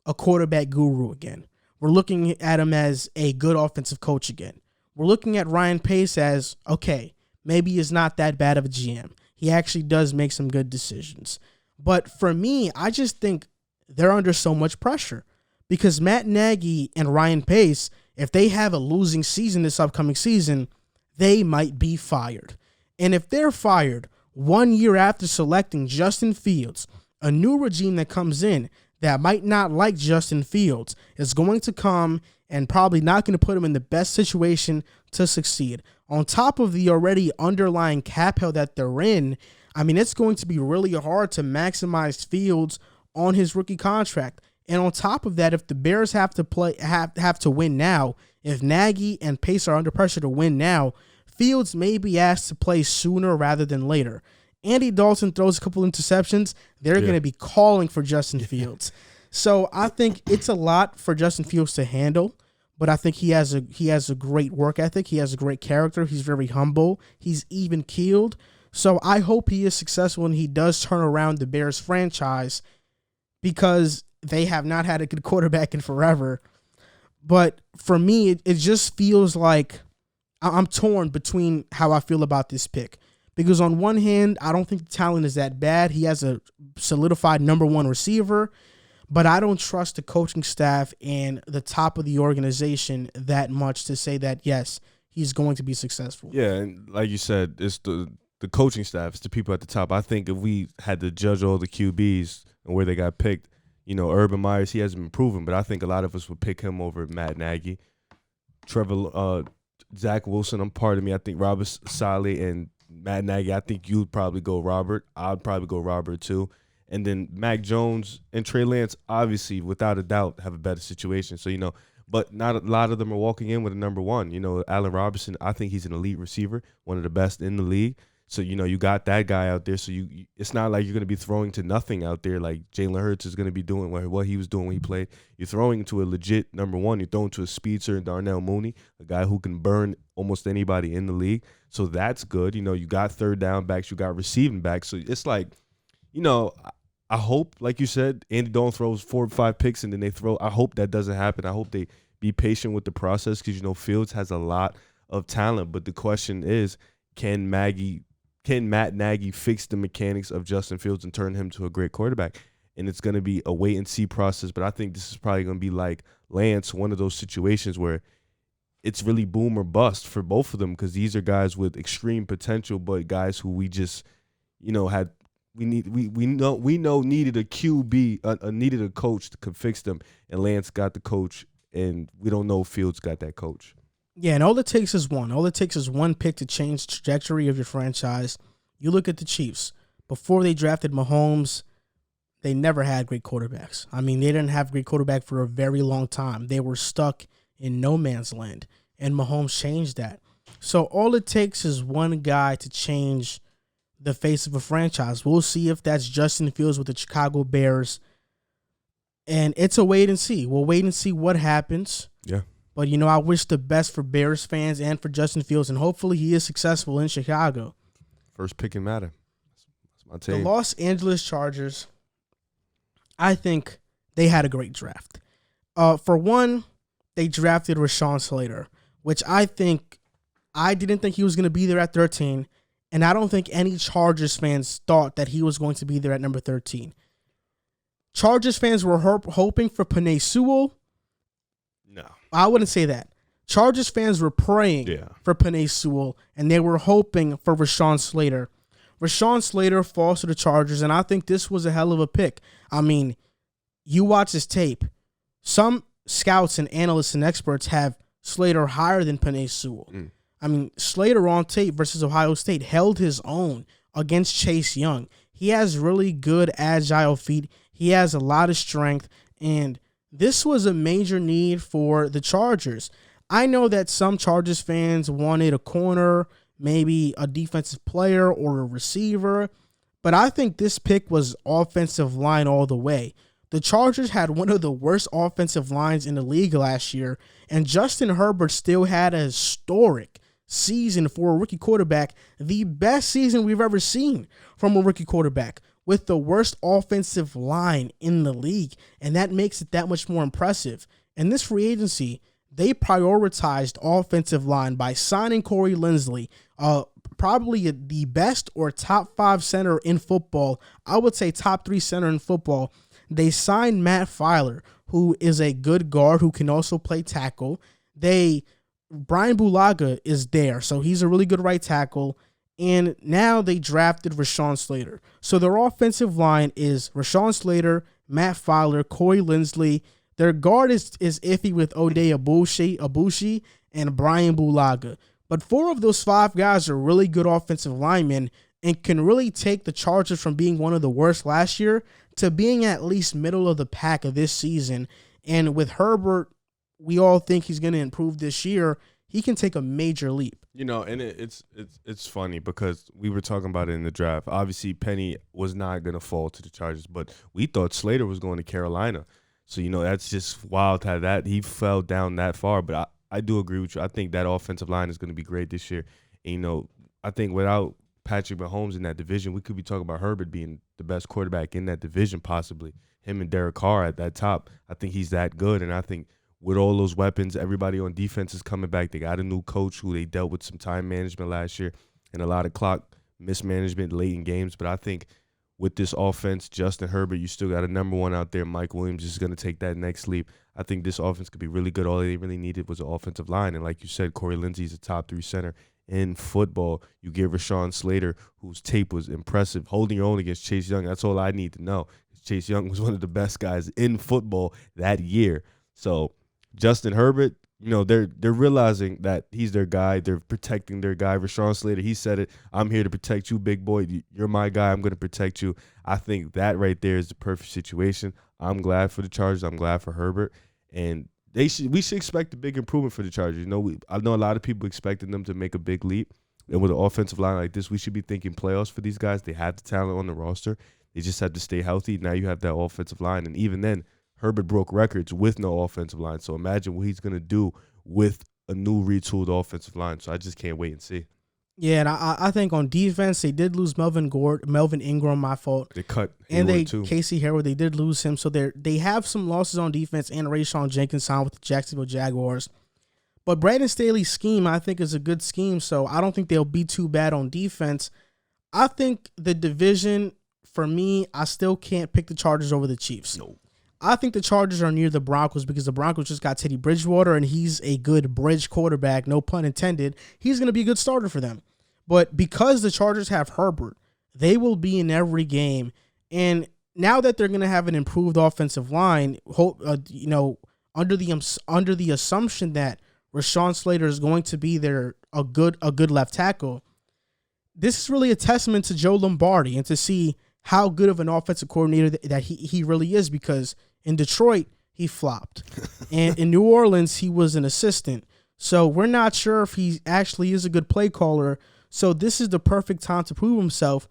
a quarterback guru again. We're looking at him as a good offensive coach again. We're looking at Ryan Pace as, okay, maybe he's not that bad of a GM. He actually does make some good decisions. But for me, I just think they're under so much pressure because Matt Nagy and Ryan Pace, if they have a losing season this upcoming season, they might be fired. And if they're fired 1 year after selecting Justin Fields, a new regime that comes in that might not like Justin Fields is going to come and probably not going to put him in the best situation to succeed. On top of the already underlying cap hell that they're in, I mean, it's going to be really hard to maximize Fields on his rookie contract. And on top of that, if the Bears have to win now, if Nagy and Pace are under pressure to win now, Fields may be asked to play sooner rather than later. Andy Dalton throws a couple interceptions. They're going to be calling for Justin Fields. So I think it's a lot for Justin Fields to handle, but I think he has a great work ethic. He has a great character. He's very humble. He's even-keeled. So I hope he is successful and he does turn around the Bears franchise because they have not had a good quarterback in forever. But for me, it just feels like I'm torn between how I feel about this pick. Because on one hand, I don't think the talent is that bad. He has a solidified number one receiver, but I don't trust the coaching staff and the top of the organization that much to say that, yes, he's going to be successful. Yeah, and like you said, it's the coaching staff, it's the people at the top. I think if we had to judge all the QBs and where they got picked, Urban Meyer, he hasn't been proven, but I think a lot of us would pick him over Matt Nagy. Zach Wilson, part of me. I think Robert Saleh and Matt Nagy. I think you'd probably go Robert. I'd probably go Robert too. And then Mac Jones and Trey Lance, obviously, without a doubt, have a better situation. So, but not a lot of them are walking in with a number one. Allen Robinson, I think he's an elite receiver, one of the best in the league. So, you got that guy out there. So, it's not like you're going to be throwing to nothing out there like Jalen Hurts is going to be doing what he was doing when he played. You're throwing to a legit number one. You're throwing to a speedster in Darnell Mooney, a guy who can burn almost anybody in the league. So, that's good. You got third down backs. You got receiving backs. So, it's like, I hope, like you said, Andy Dalton throws 4 or 5 picks and then they throw. I hope that doesn't happen. I hope they be patient with the process because, Fields has a lot of talent. But the question is, can Matt Nagy fix the mechanics of Justin Fields and turn him to a great quarterback? And it's going to be a wait-and-see process. But I think this is probably going to be like Lance, one of those situations where it's really boom or bust for both of them because these are guys with extreme potential, but guys who we just, had – We know needed a QB, needed a coach that could fix them, and Lance got the coach, and we don't know if Fields got that coach. Yeah, and all it takes is one. All it takes is one pick to change the trajectory of your franchise. You look at the Chiefs. Before they drafted Mahomes, they never had great quarterbacks. I mean, they didn't have a great quarterback for a very long time. They were stuck in no man's land, and Mahomes changed that. So all it takes is one guy to change the face of a franchise. We'll see if that's Justin Fields with the Chicago Bears. And it's a wait and see. We'll wait and see what happens. Yeah. But, I wish the best for Bears fans and for Justin Fields, and hopefully he is successful in Chicago. First pick and matter. That's my team. The Los Angeles Chargers, I think they had a great draft. For one, they drafted Rashawn Slater, which I didn't think he was going to be there at 13. And I don't think any Chargers fans thought that he was going to be there at number 13. Chargers fans were hoping for Penei Sewell. No. I wouldn't say that. Chargers fans were praying for Penei Sewell, and they were hoping for Rashawn Slater. Rashawn Slater falls to the Chargers, and I think this was a hell of a pick. I mean, you watch his tape. Some scouts and analysts and experts have Slater higher than Penei Sewell. I mean, Slater on tape versus Ohio State held his own against Chase Young. He has really good agile feet. He has a lot of strength, and this was a major need for the Chargers. I know that some Chargers fans wanted a corner, maybe a defensive player or a receiver, but I think this pick was offensive line all the way. The Chargers had one of the worst offensive lines in the league last year, and Justin Herbert still had a historic season for a rookie quarterback, the best season we've ever seen from a rookie quarterback with the worst offensive line in the league, and that makes it that much more impressive. In this free agency, they prioritized offensive line by signing Corey Linsley, probably the best or top 5 center in football. I would say top 3 center in football. They signed Matt Filer, who is a good guard who can also play tackle. Brian Bulaga is there, so he's a really good right tackle. And now they drafted Rashawn Slater. So their offensive line is Rashawn Slater, Matt Filer, Corey Linsley. Their guard is iffy with Ode Abushi, and Brian Bulaga. But 4 of those 5 guys are really good offensive linemen and can really take the Chargers from being one of the worst last year to being at least middle of the pack of this season. And with Herbert, we all think he's going to improve this year. He can take a major leap. And it's funny because we were talking about it in the draft. Obviously, Penny was not going to fall to the Chargers, but we thought Slater was going to Carolina. So, that's just wild how that he fell down that far. But I do agree with you. I think that offensive line is going to be great this year. And, I think without Patrick Mahomes in that division, we could be talking about Herbert being the best quarterback in that division possibly. Him and Derek Carr at that top. I think he's that good, and I think with all those weapons, everybody on defense is coming back. They got a new coach who they dealt with some time management last year and a lot of clock mismanagement late in games. But I think with this offense, Justin Herbert, you still got a number 1 out there. Mike Williams is going to take that next leap. I think this offense could be really good. All they really needed was an offensive line. And like you said, Corey Lindsey is a top 3 center in football. You give Rashawn Slater, whose tape was impressive, holding your own against Chase Young. That's all I need to know. Chase Young was one of the best guys in football that year. So Justin Herbert, they're realizing that he's their guy. They're protecting their guy. Rashawn Slater, he said it. I'm here to protect you, big boy. You're my guy. I'm going to protect you. I think that right there is the perfect situation. I'm glad for the Chargers. I'm glad for Herbert. And we should expect a big improvement for the Chargers. I know a lot of people expecting them to make a big leap. And with an offensive line like this, we should be thinking playoffs for these guys. They have the talent on the roster. They just have to stay healthy. Now you have that offensive line. And even then, Herbert broke records with no offensive line. So imagine what he's going to do with a new retooled offensive line. So I just can't wait and see. Yeah, and I think on defense, they did lose Melvin Ingram, my fault. They cut Hayward, and too. Casey Hayward, they did lose him. So they have some losses on defense, and Rashawn Jenkins signed with the Jacksonville Jaguars. But Brandon Staley's scheme, I think, is a good scheme, so I don't think they'll be too bad on defense. I think the division, for me, I still can't pick the Chargers over the Chiefs. No. I think the Chargers are near the Broncos because the Broncos just got Teddy Bridgewater, and he's a good bridge quarterback, no pun intended. He's going to be a good starter for them. But because the Chargers have Herbert, they will be in every game. And now that they're going to have an improved offensive line, under the assumption that Rashawn Slater is going to be a good left tackle, this is really a testament to Joe Lombardi and to see how good of an offensive coordinator that he really is, because in Detroit, he flopped. And in New Orleans, he was an assistant. So we're not sure if he actually is a good play caller. So this is the perfect time to prove himself.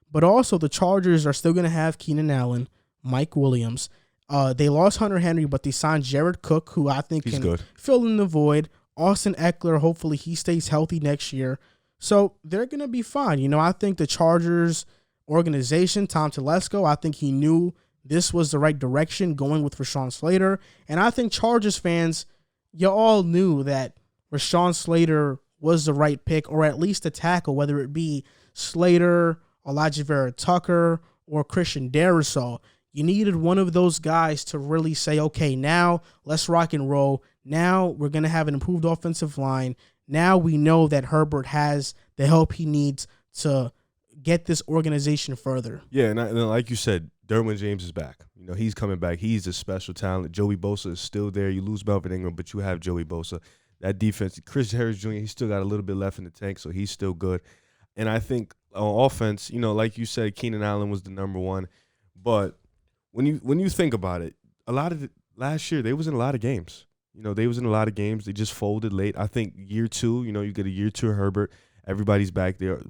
But also the Chargers are still going to have Keenan Allen, Mike Williams. They lost Hunter Henry, but they signed Jared Cook, who I think can fill in the void. Austin Eckler, hopefully he stays healthy next year. So they're going to be fine. I think the Chargers organization, Tom Telesco, I think he knew this was the right direction going with Rashawn Slater. And I think Chargers fans, you all knew that Rashawn Slater was the right pick, or at least a tackle, whether it be Slater, Elijah Vera Tucker, or Christian Darrisaw. You needed one of those guys to really say, okay, now let's rock and roll. Now we're going to have an improved offensive line. Now we know that Herbert has the help he needs to get this organization further. Yeah, and like you said, Derwin James is back. He's coming back. He's a special talent. Joey Bosa is still there. You lose Melvin Ingram, but you have Joey Bosa. That defense, Chris Harris Jr., he's still got a little bit left in the tank, so he's still good. And I think on offense, like you said, Keenan Allen was the number one. But when you think about it, last year they was in a lot of games. They was in a lot of games. They just folded late. I think year two, you get a year two of Herbert. Everybody's back there.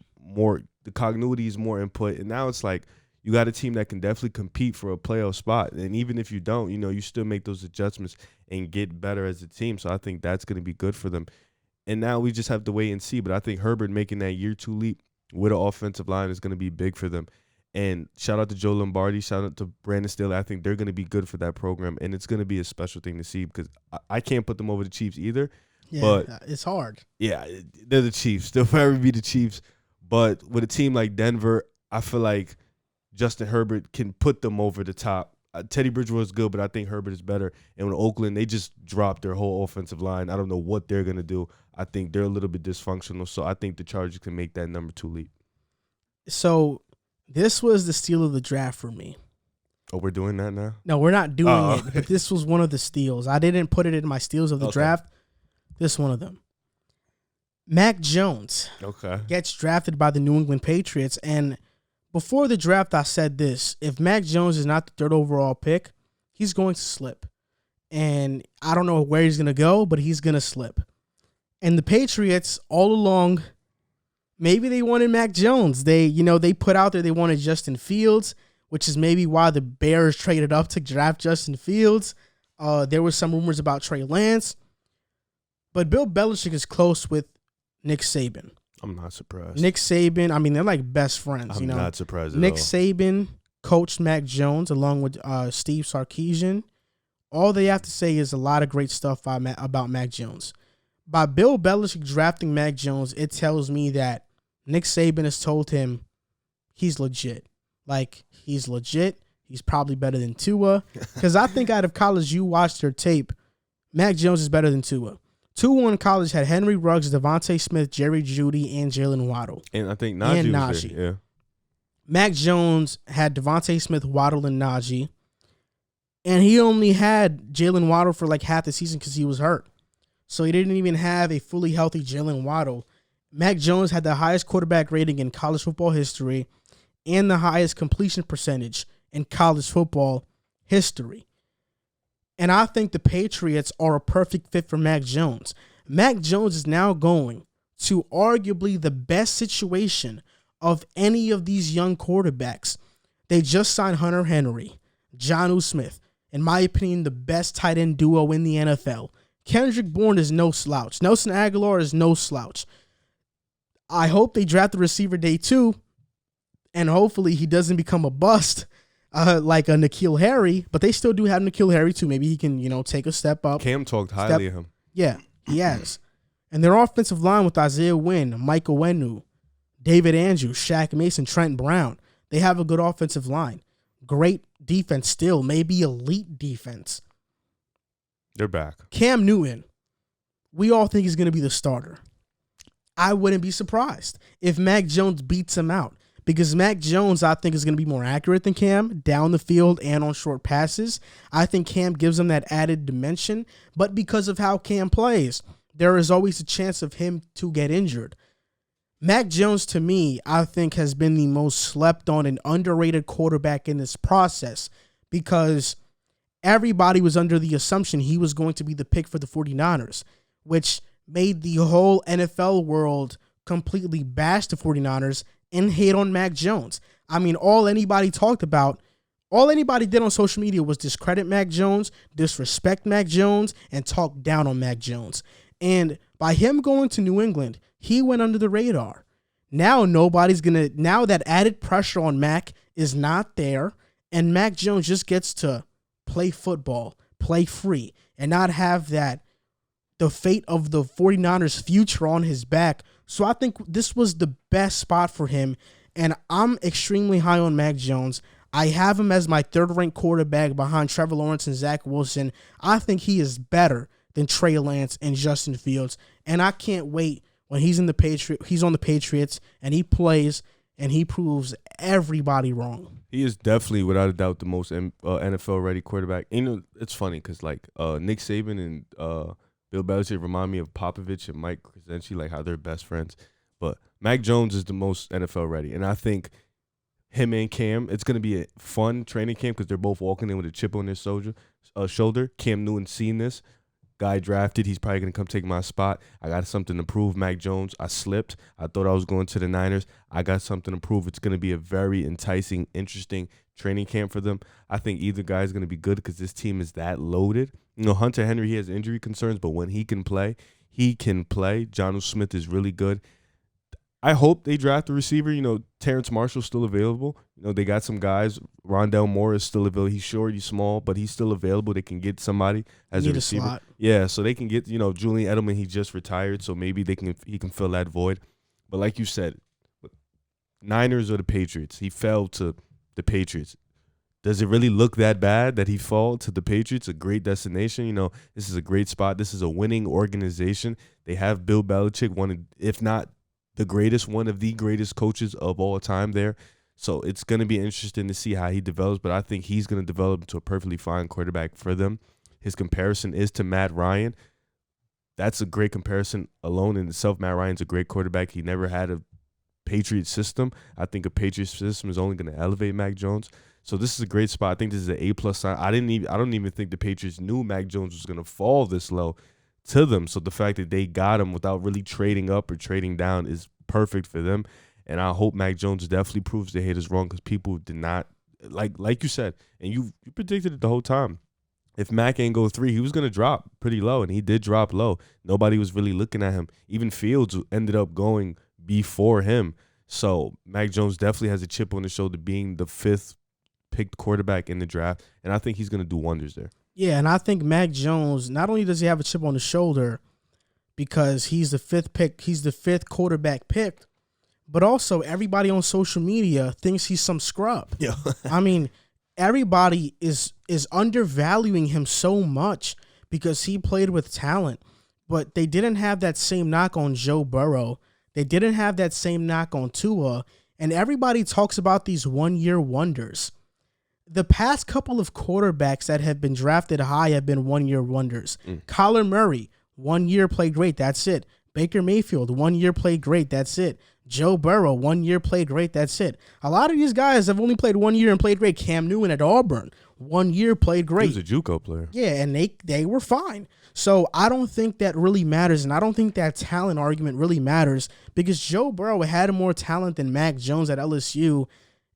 The continuity is more input. And now it's like you got a team that can definitely compete for a playoff spot. And even if you don't, you still make those adjustments and get better as a team. So I think that's going to be good for them. And now we just have to wait and see. But I think Herbert making that year two leap with an offensive line is going to be big for them. And shout out to Joe Lombardi. Shout out to Brandon Staley. I think they're going to be good for that program. And it's going to be a special thing to see, because I can't put them over the Chiefs either. Yeah, but it's hard. Yeah, they're the Chiefs. They'll forever be the Chiefs. But with a team like Denver, I feel like Justin Herbert can put them over the top. Teddy Bridgewater is good, but I think Herbert is better. And with Oakland, they just dropped their whole offensive line. I don't know what they're going to do. I think they're a little bit dysfunctional. So I think the Chargers can make that number 2 leap. So this was the steal of the draft for me. Oh, we're doing that now? No, we're not doing it. But this was one of the steals. I didn't put it in my steals of the draft. This one of them. Mac Jones gets drafted by the New England Patriots. And before the draft, I said this. If Mac Jones is not the 3rd overall pick, he's going to slip. And I don't know where he's going to go, but he's going to slip. And the Patriots, all along, maybe they wanted Mac Jones. They put out there they wanted Justin Fields, which is maybe why the Bears traded up to draft Justin Fields. There were some rumors about Trey Lance. But Bill Belichick is close with Nick Saban. I'm not surprised. Nick Saban, I mean, they're like best friends. I'm not surprised at Nick all. Saban coached Mac Jones along with Steve Sarkisian. All they have to say is a lot of great stuff about Mac Jones. By Bill Belichick drafting Mac Jones, it tells me that Nick Saban has told him he's legit. Like, he's legit. He's probably better than Tua. Because I think out of college, you watched their tape, Mac Jones is better than Tua. Tua in college had Henry Ruggs, Devontae Smith, Jerry Jeudy, and Jalen Waddle. And I think Najee was there. Yeah. Mac Jones had Devontae Smith, Waddle, and Najee. And he only had Jalen Waddle for like half the season because he was hurt. so he didn't even have a fully healthy Jalen Waddle. Mac Jones had the highest quarterback rating in college football history and the highest completion percentage in college football history. And I think the Patriots are a perfect fit for Mac Jones. Mac Jones is now going to arguably the best situation of any of these young quarterbacks. They just signed Hunter Henry, Jonnu Smith, in my opinion, the best tight end duo in the NFL. Kendrick Bourne is no slouch. Nelson Aguilar is no slouch. I hope they draft the receiver day 2, and hopefully he doesn't become a bust like a N'Keal Harry, but they still do have N'Keal Harry too. Maybe he can, take a step up. Cam talked highly of him. Yeah, he has. And their offensive line with Isaiah Wynn, Mike Owenu, David Andrews, Shaq Mason, Trent Brown, they have a good offensive line. Great defense still, maybe elite defense. They're back. Cam Newton, we all think he's going to be the starter. I wouldn't be surprised if Mac Jones beats him out, because Mac Jones, I think, is going to be more accurate than Cam down the field and on short passes. I think Cam gives him that added dimension, but because of how Cam plays, there is always a chance of him to get injured. Mac Jones, to me, I think has been the most slept on and underrated quarterback in this process, because everybody was under the assumption he was going to be the pick for the 49ers, which made the whole NFL world completely bash the 49ers and hate on Mac Jones. I mean, all anybody did on social media was discredit Mac Jones, disrespect Mac Jones, and talk down on Mac Jones. And by him going to New England, he went under the radar. Now now that added pressure on Mac is not there, and Mac Jones just gets to play football, play free, and not have the fate of the 49ers' future on his back. So I think this was the best spot for him, and I'm extremely high on Mac Jones. I have him as my third-ranked quarterback behind Trevor Lawrence and Zach Wilson. I think he is better than Trey Lance and Justin Fields, and I can't wait when he's on the Patriots and he plays and he proves everybody wrong. He is definitely, without a doubt, the most NFL-ready quarterback. And, it's funny because, Nick Saban and Bill Belichick remind me of Popovich and Mike Krzyzewski, like how they're best friends. But Mac Jones is the most NFL-ready. And I think him and Cam, it's going to be a fun training camp because they're both walking in with a chip on their shoulder. Cam Newton seen this. Guy drafted, he's probably going to come take my spot. I got something to prove. Mac Jones, I slipped. I thought I was going to the Niners. I got something to prove. It's going to be a very enticing, interesting training camp for them. I think either guy is going to be good because this team is that loaded. Hunter Henry, he has injury concerns, but when he can play, he can play. Jonnu Smith is really good. I hope they draft a receiver. Terrence Marshall's still available. They got some guys. Rondell Moore is still available. He's short, he's small, but he's still available. They can get somebody as a receiver. Slot. Yeah, so they can get, Julian Edelman, he just retired, so maybe he can fill that void. But like you said, Niners or the Patriots, he fell to the Patriots. Does it really look that bad that he fell to the Patriots, a great destination? This is a great spot. This is a winning organization. They have Bill Belichick, if not one of the greatest coaches of all time there. So it's going to be interesting to see how he develops, but I think he's going to develop into a perfectly fine quarterback for them. His comparison is to Matt Ryan. That's a great comparison alone in itself. Matt Ryan's a great quarterback. He never had a Patriot system. I think a Patriot system is only going to elevate Mac Jones. So this is a great spot. I think this is an A+ sign. I don't even think the Patriots knew Mac Jones was going to fall this low to them. So the fact that they got him without really trading up or trading down is perfect for them. And I hope Mac Jones definitely proves the haters wrong, because people did not, like you said, and you predicted it the whole time. If Mac ain't go 3, he was going to drop pretty low, and he did drop low. Nobody was really looking at him. Even Fields ended up going before him. So Mac Jones definitely has a chip on his shoulder being the 5th picked quarterback in the draft, and I think he's going to do wonders there. Yeah, and I think Mac Jones, not only does he have a chip on his shoulder because he's the 5th pick, he's the 5th quarterback picked, but also everybody on social media thinks he's some scrub. Yeah. I mean, everybody is undervaluing him so much because he played with talent, but they didn't have that same knock on Joe Burrow. They didn't have that same knock on Tua, and everybody talks about these one-year wonders. The past couple of quarterbacks that have been drafted high have been one-year wonders. Kyler Murray, 1 year, played great, that's it. Baker Mayfield, 1 year, played great, that's it. Joe Burrow, 1 year, played great, that's it. A lot of these guys have only played 1 year and played great. Cam Newton at Auburn, 1 year, played great. He was a JUCO player. Yeah, and they were fine. So I don't think that really matters, and I don't think that talent argument really matters because Joe Burrow had more talent than Mac Jones at LSU,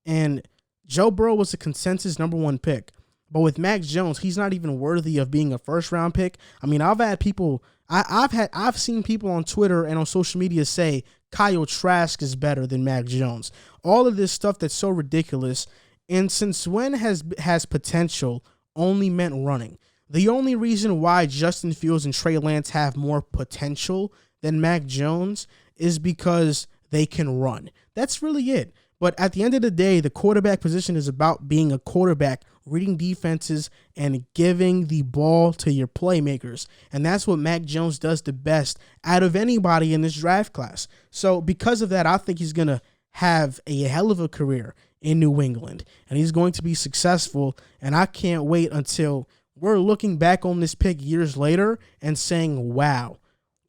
and Joe Burrow was a consensus number 1 pick. But with Mac Jones, he's not even worthy of being a first-round pick. I mean, I've seen people on Twitter and on social media say Kyle Trask is better than Mac Jones. All of this stuff that's so ridiculous. And since when has potential only meant running? The only reason why Justin Fields and Trey Lance have more potential than Mac Jones is because they can run. That's really it. But at the end of the day, the quarterback position is about being a quarterback, reading defenses, and giving the ball to your playmakers. And that's what Mac Jones does the best out of anybody in this draft class. So because of that, I think he's going to have a hell of a career in New England. And he's going to be successful. And I can't wait until we're looking back on this pick years later and saying, wow,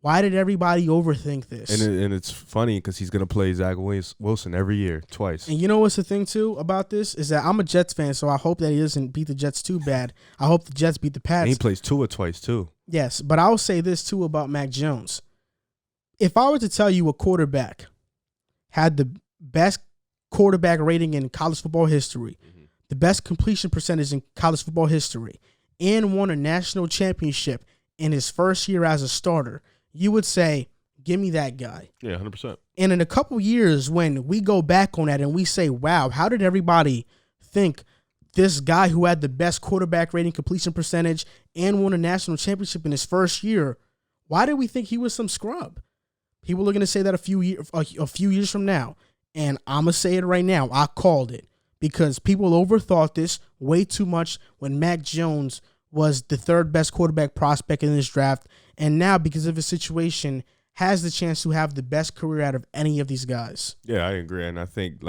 why did everybody overthink this? And it's funny because he's going to play Zach Wilson every year, twice. And you know what's the thing, too, about this? Is that I'm a Jets fan, so I hope that he doesn't beat the Jets too bad. I hope the Jets beat the Pats. And he plays Tua twice, too. Yes, but I'll say this, too, about Mac Jones. If I were to tell you a quarterback had the best quarterback rating in college football history, the best completion percentage in college football history, and won a national championship in his first year as a starter, you would say, give me that guy. Yeah, 100%. And in a couple years, when we go back on that and we say, wow, how did everybody think this guy who had the best quarterback rating, completion percentage, and won a national championship in his first year, why did we think he was some scrub? People are going to say that a few years from now. And I'm going to say it right now. I called it because people overthought this way too much when Mac Jones was the third best quarterback prospect in this draft. And now, because of his situation, has the chance to have the best career out of any of these guys. Yeah, I agree. And I think,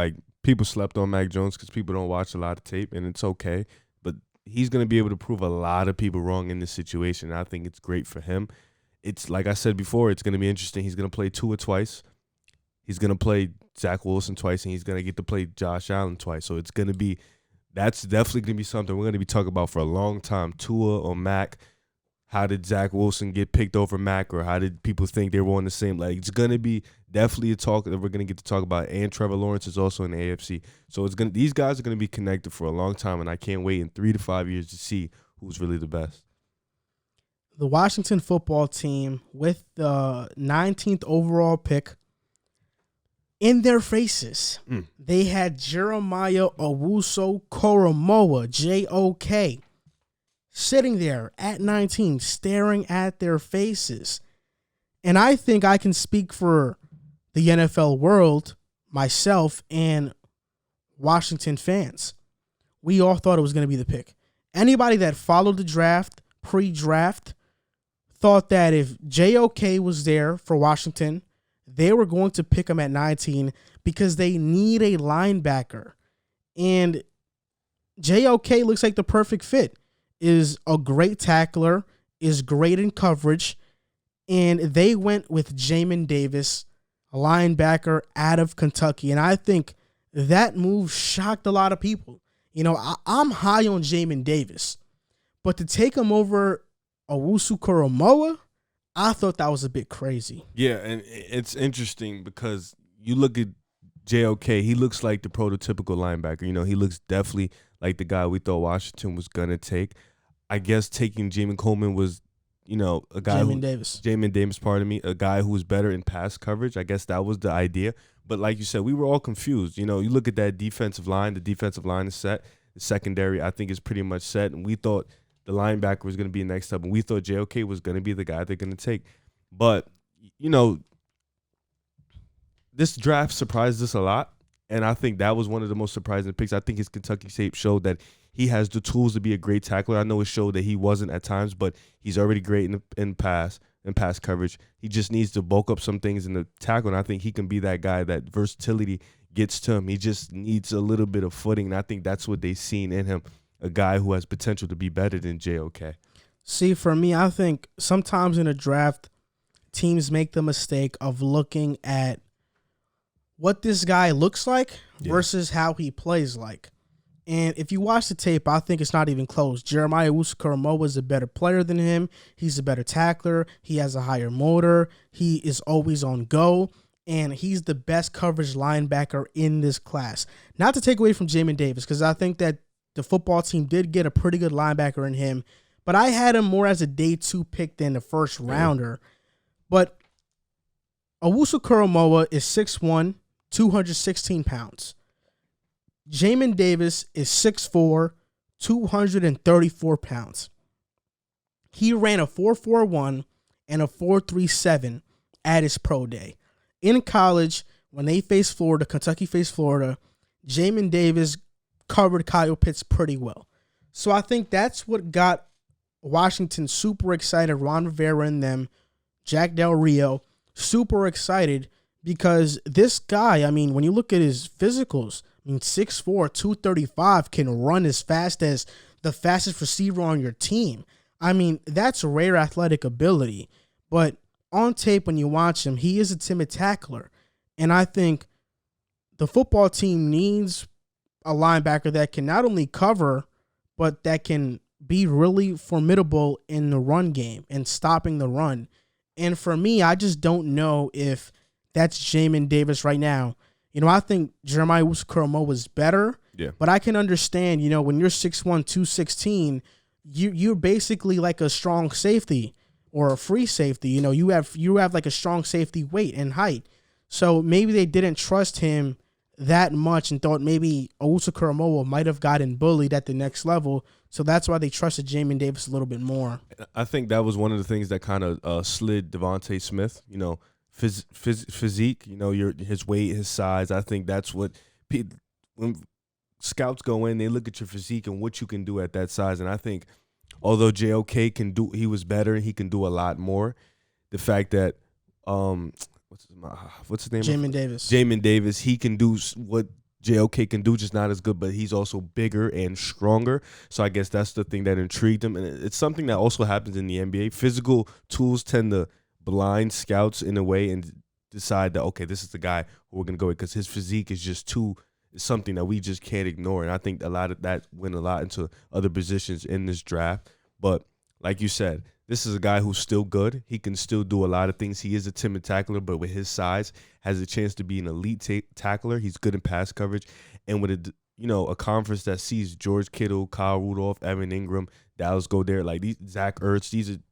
people slept on Mac Jones because people don't watch a lot of tape, and it's okay. But he's going to be able to prove a lot of people wrong in this situation. And I think it's great for him. It's like I said before, it's going to be interesting. He's going to play Tua twice. He's going to play Zach Wilson twice, and he's going to get to play Josh Allen twice. So it's going to be – that's definitely going to be something we're going to be talking about for a long time. Tua or Mac. How did Zach Wilson get picked over Mac, or how did people think they were on the same? It's going to be definitely a talk that we're going to get to talk about. And Trevor Lawrence is also in the AFC. So these guys are going to be connected for a long time, and I can't wait in 3 to 5 years to see who's really the best. The Washington football team, with the 19th overall pick, in their faces, they had Jeremiah Owusu-Koramoah, JOK, sitting there at 19, staring at their faces. And I think I can speak for the NFL world, myself, and Washington fans. We all thought it was going to be the pick. Anybody that followed the draft, pre-draft, thought that if JOK was there for Washington, they were going to pick him at 19 because they need a linebacker. And JOK looks like the perfect fit. Is a great tackler, is great in coverage, and they went with Jamin Davis, a linebacker out of Kentucky. And I think that move shocked a lot of people. You know, I'm high on Jamin Davis, but to take him over Owusu-Koramoah, I thought that was a bit crazy. Yeah, and it's interesting because you look at JOK, he looks like the prototypical linebacker. You know, he looks definitely like the guy we thought Washington was going to take. I guess taking Jamin Coleman was, a guy Jamin Davis, pardon me, a guy who was better in pass coverage. I guess that was the idea. But like you said, we were all confused. You look at that defensive line. The defensive line is set. The secondary, I think, is pretty much set. And we thought the linebacker was going to be next up. And we thought JOK was going to be the guy they're going to take. But, this draft surprised us a lot. And I think that was one of the most surprising picks. I think his Kentucky tape showed that he has the tools to be a great tackler. I know it showed that he wasn't at times, but he's already great in pass coverage. He just needs to bulk up some things in the tackle, and I think he can be that guy. That versatility gets to him. He just needs a little bit of footing, and I think that's what they've seen in him, a guy who has potential to be better than JOK. See, for me, I think sometimes in a draft, teams make the mistake of looking at what this guy looks like versus how he plays like. And if you watch the tape, I think it's not even close. Jeremiah Owusu-Koramoah is a better player than him. He's a better tackler. He has a higher motor. He is always on go. And he's the best coverage linebacker in this class. Not to take away from Jamin Davis, because I think that the football team did get a pretty good linebacker in him. But I had him more as a day 2 pick than the first rounder. But Owusu-Koramoah is 6'1", 216 pounds. Jamin Davis is 6'4", 234 pounds. He ran a 4.41 and a 4.37 at his pro day. In college, when they faced Florida, Kentucky faced Florida, Jamin Davis covered Kyle Pitts pretty well. So I think that's what got Washington super excited. Ron Rivera and them, Jack Del Rio, super excited because this guy, I mean, when you look at his physicals, I mean, 6'4", 235 can run as fast as the fastest receiver on your team. I mean, that's rare athletic ability. But on tape, when you watch him, he is a timid tackler. And I think the football team needs a linebacker that can not only cover, but that can be really formidable in the run game and stopping the run. And for me, I just don't know if that's Jamin Davis right now. You know, I think Jeremiah Owusu-Koramoah was better, but I can understand, you know, when you're 6'1", 216, you're basically like a strong safety or a free safety. You know, you have like a strong safety weight and height. So maybe they didn't trust him that much and thought maybe Owusu-Koramoah might have gotten bullied at the next level. So that's why they trusted Jamin Davis a little bit more. I think that was one of the things that kind of slid Devontae Smith, you know, physique, you know, his weight, his size. I think that's what when scouts go in, they look at your physique and what you can do at that size. And I think although JOK he was better, he can do a lot more. The fact that what's his name? Jamin Davis, he can do what JOK can do, just not as good, but he's also bigger and stronger. So I guess that's the thing that intrigued him. And it's something that also happens in the NBA. Physical tools tend to blind scouts in a way and decide that, okay, this is the guy who we're going to go with because his physique is just something that we just can't ignore. And I think a lot of that went a lot into other positions in this draft. But like you said, this is a guy who's still good. He can still do a lot of things. He is a timid tackler, but with his size, has a chance to be an elite tackler. He's good in pass coverage. And with a conference that sees George Kittle, Kyle Rudolph, Evan Ingram, Dallas Goedert, like Zach Ertz,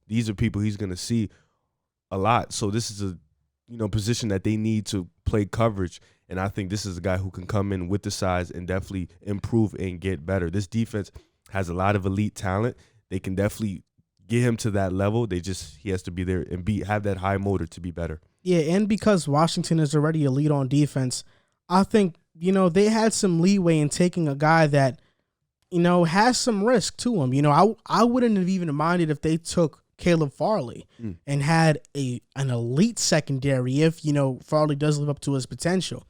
these are people he's going to see a lot. So this is a position that they need to play coverage. And I think this is a guy who can come in with the size and definitely improve and get better. This defense has a lot of elite talent. They can definitely get him to that level. He has to be there and have that high motor to be better. Yeah, and because Washington is already elite on defense, I think, they had some leeway in taking a guy that, has some risk to him. I wouldn't have even minded if they took Caleb Farley and had an elite secondary if, Farley does live up to his potential.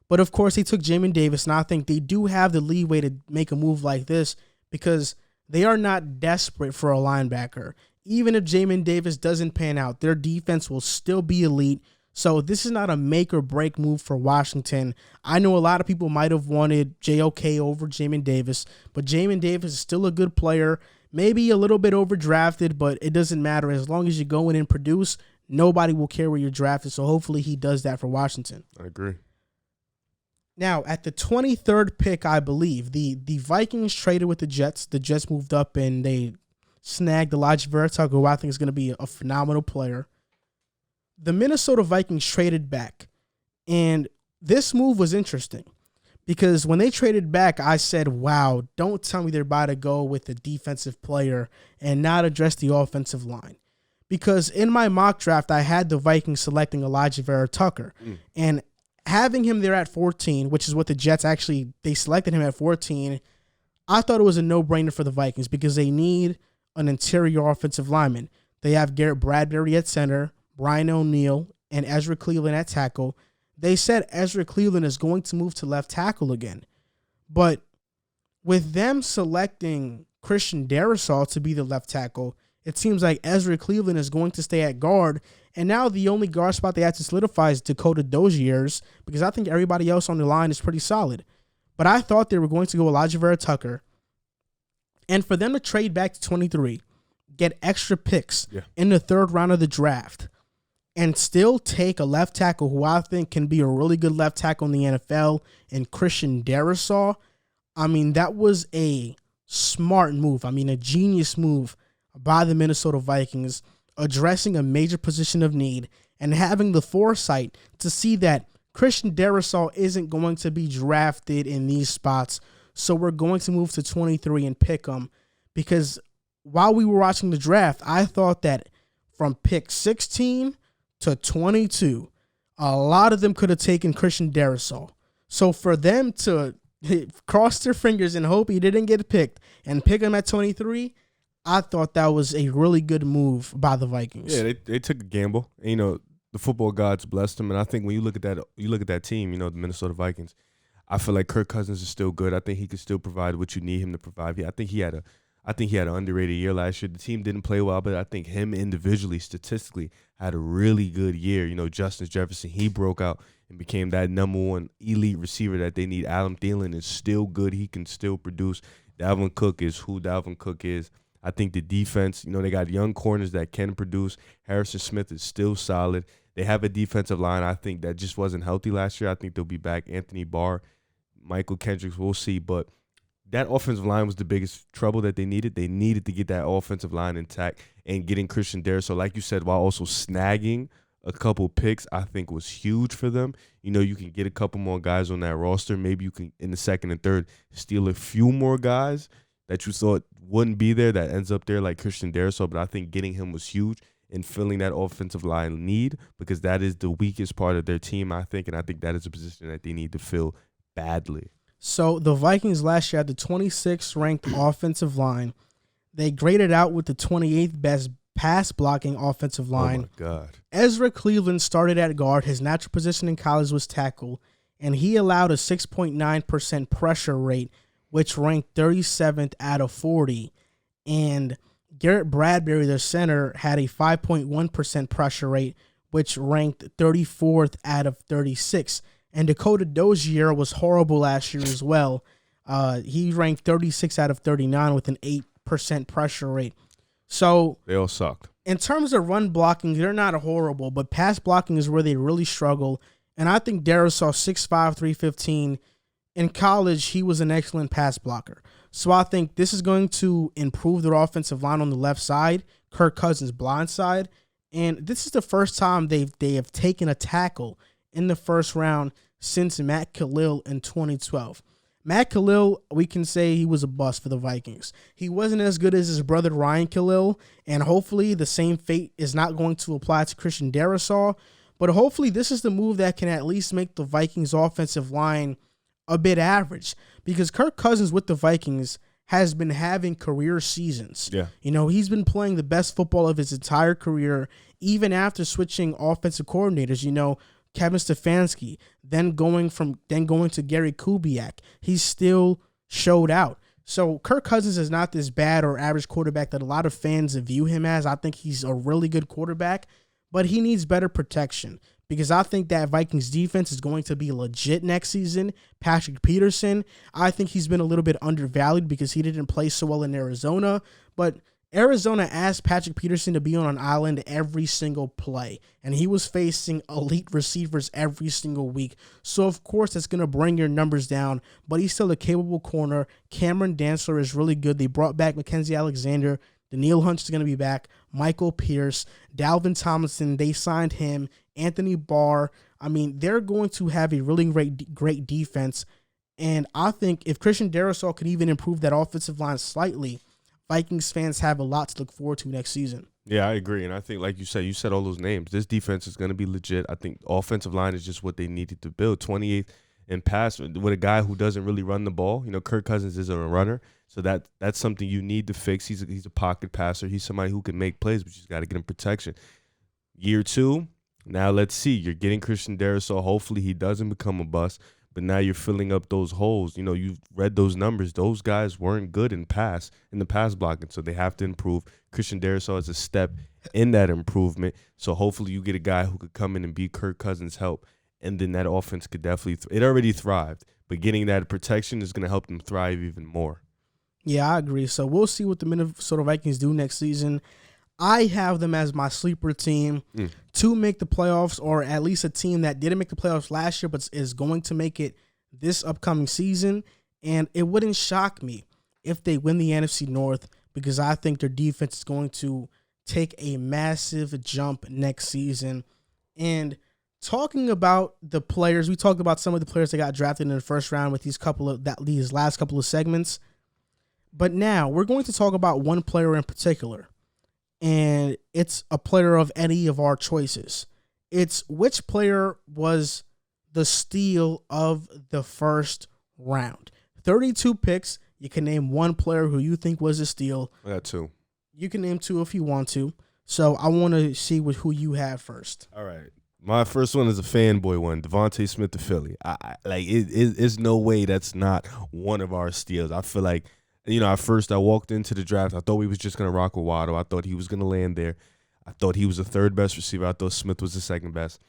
But, of course, they took Jamin Davis, and I think they do have the leeway to make a move like this because they are not desperate for a linebacker. Even if Jamin Davis doesn't pan out, their defense will still be elite. So this is not a make or break move for Washington. I know a lot of people might have wanted JOK over Jamin Davis, but Jamin Davis is still a good player. Maybe a little bit overdrafted, but it doesn't matter. As long as you go in and produce, nobody will care where you're drafted. So hopefully he does that for Washington. I agree. Now, at the 23rd pick, I believe, the Vikings traded with the Jets. The Jets moved up and they snagged Elijah Barteck, who I think is going to be a phenomenal player. The Minnesota Vikings traded back, and this move was interesting because when they traded back, I said, wow, don't tell me they're about to go with a defensive player and not address the offensive line. Because in my mock draft, I had the Vikings selecting Elijah Barteck, and having him there at 14, which is what the Jets they selected him at 14, I thought it was a no-brainer for the Vikings because they need an interior offensive lineman. They have Garrett Bradbury at center, Brian O'Neill, and Ezra Cleveland at tackle. They said Ezra Cleveland is going to move to left tackle again. But with them selecting Christian Darrisaw to be the left tackle, it seems like Ezra Cleveland is going to stay at guard. And now the only guard spot they have to solidify is Dakota Dozier's, because I think everybody else on the line is pretty solid. But I thought they were going to go Elijah Vera Tucker. And for them to trade back to 23, get extra picks in the third round of the draft, and still take a left tackle who I think can be a really good left tackle in the NFL, and Christian Darrisaw, I mean, that was a smart move. I mean, a genius move by the Minnesota Vikings, addressing a major position of need and having the foresight to see that Christian Darrisaw isn't going to be drafted in these spots, so we're going to move to 23 and pick him. Because while we were watching the draft, I thought that from pick 16 to 22, a lot of them could have taken Christian Darrisaw. So for them to cross their fingers and hope he didn't get picked and pick him at 23, I thought that was a really good move by the Vikings. Yeah, they took a gamble. And, you know, the football gods blessed them. And I think when you look at that team, you know, the Minnesota Vikings, I feel like Kirk Cousins is still good. I think he could still provide what you need him to provide. I think he had an underrated year last year. The team didn't play well, but I think him individually, statistically, had a really good year. You know, Justin Jefferson, he broke out and became that number one elite receiver that they need. Adam Thielen is still good. He can still produce. Dalvin Cook is who Dalvin Cook is. I think the defense, you know, they got young corners that can produce. Harrison Smith is still solid. They have a defensive line, I think, that just wasn't healthy last year. I think they'll be back. Anthony Barr, Michael Kendricks, we'll see. But that offensive line was the biggest trouble that they needed. They needed to get that offensive line intact, and getting Christian Darrisaw, like you said, while also snagging a couple picks, I think was huge for them. You know, you can get a couple more guys on that roster. Maybe you can, in the second and third, steal a few more guys that you thought wouldn't be there that ends up there, like Christian Darrisaw. But I think getting him was huge in filling that offensive line need, because that is the weakest part of their team, I think, and I think that is a position that they need to fill badly. So the Vikings last year had the 26th ranked offensive line. They graded out with the 28th best pass blocking offensive line. Oh, my God. Ezra Cleveland started at guard. His natural position in college was tackle, and he allowed a 6.9% pressure rate, which ranked 37th out of 40. And Garrett Bradbury, their center, had a 5.1% pressure rate, which ranked 34th out of 36. And Dakota Dozier was horrible last year as well. He ranked 36 out of 39 with an 8% pressure rate. So they all sucked. In terms of run blocking, they're not horrible, but pass blocking is where they really struggle. And I think Darrisaw, 6'5", 315. In college, he was an excellent pass blocker. So I think this is going to improve their offensive line on the left side, Kirk Cousins' blind side. And this is the first time they have taken a tackle in the first round since Matt Khalil in 2012. Matt Khalil, we can say he was a bust for the Vikings. He wasn't as good as his brother Ryan Khalil, and hopefully the same fate is not going to apply to Christian Darrisaw. But hopefully this is the move that can at least make the Vikings offensive line a bit average, because Kirk Cousins with the Vikings has been having career seasons. Yeah. You know, he's been playing the best football of his entire career, even after switching offensive coordinators. You know, Kevin Stefanski, then going to Gary Kubiak. He still showed out. So Kirk Cousins is not this bad or average quarterback that a lot of fans view him as. I think he's a really good quarterback, but he needs better protection, because I think that Vikings defense is going to be legit next season. Patrick Peterson, I think he's been a little bit undervalued because he didn't play so well in Arizona, but Arizona asked Patrick Peterson to be on an island every single play, and he was facing elite receivers every single week. So, of course, that's going to bring your numbers down, but he's still a capable corner. Cameron Dantzler is really good. They brought back Mackenzie Alexander. Daniil Hunt is going to be back. Michael Pierce, Dalvin Tomlinson, they signed him. Anthony Barr. I mean, they're going to have a really great defense, and I think if Christian Darrisaw could even improve that offensive line slightly, Vikings fans have a lot to look forward to next season. Yeah, I agree. And I think, like you said all those names. This defense is going to be legit. I think offensive line is just what they needed to build. 28th in pass with a guy who doesn't really run the ball. You know, Kirk Cousins isn't a runner, so that's something you need to fix. He's a pocket passer. He's somebody who can make plays, but you just got to get him protection. Year 2, now let's see. You're getting Christian Darrisaw. Hopefully he doesn't become a bust. but now you're filling up those holes. You've read those numbers. Those guys weren't good in the pass blocking, so they have to improve. Christian Darrisaw is a step in that improvement, so hopefully you get a guy who could come in and be Kirk Cousins' help, and then that offense could definitely it already thrived, but getting that protection is going to help them thrive even more. Yeah, I agree. So we'll see what the Minnesota Vikings do next season. I have them as my sleeper team to make the playoffs, or at least a team that didn't make the playoffs last year but is going to make it this upcoming season. And it wouldn't shock me if they win the NFC North, because I think their defense is going to take a massive jump next season. And talking about the players, we talked about some of the players that got drafted in the first round with these last couple of segments. But now we're going to talk about one player in particular, and it's a player of any of our choices. It's which player was the steal of the first round. 32 picks. You can name one player who you think was a steal. I got two. You can name two if you want to. So I want to see who you have first. All right. My first one is a fanboy one, Devontae Smith of Philly. It's no way that's not one of our steals. I feel like, at first I walked into the draft, I thought we was just going to rock with Waddle. I thought he was going to land there. I thought he was the third best receiver. I thought Smith was the second best.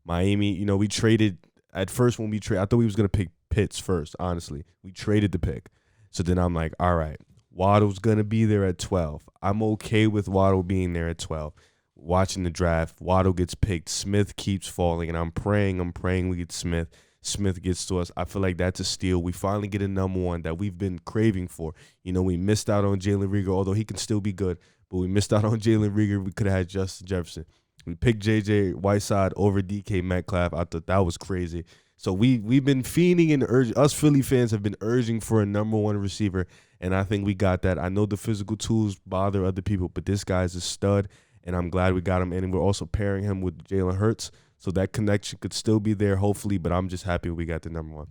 Miami, we traded at first when we traded. I thought we was going to pick Pitts first, honestly. We traded the pick. So then I'm like, all right, Waddle's going to be there at 12. I'm okay with Waddle being there at 12. Watching the draft, Waddle gets picked. Smith keeps falling, and I'm praying we get Smith. Smith gets to us. I feel like that's a steal. We finally get a number one that we've been craving for. We missed out on Jalen Reagor, although he can still be good, but we missed out on Jalen Reagor. We could have had Justin Jefferson. We picked J.J. Whiteside over DK Metcalf. I thought that was crazy. So we've been fiending and us Philly fans have been urging for a number one receiver, and I think we got that. I know the physical tools bother other people, but this guy's a stud, and I'm glad we got him. And we're also pairing him with Jalen Hurts, so that connection could still be there, hopefully, but I'm just happy we got the number one.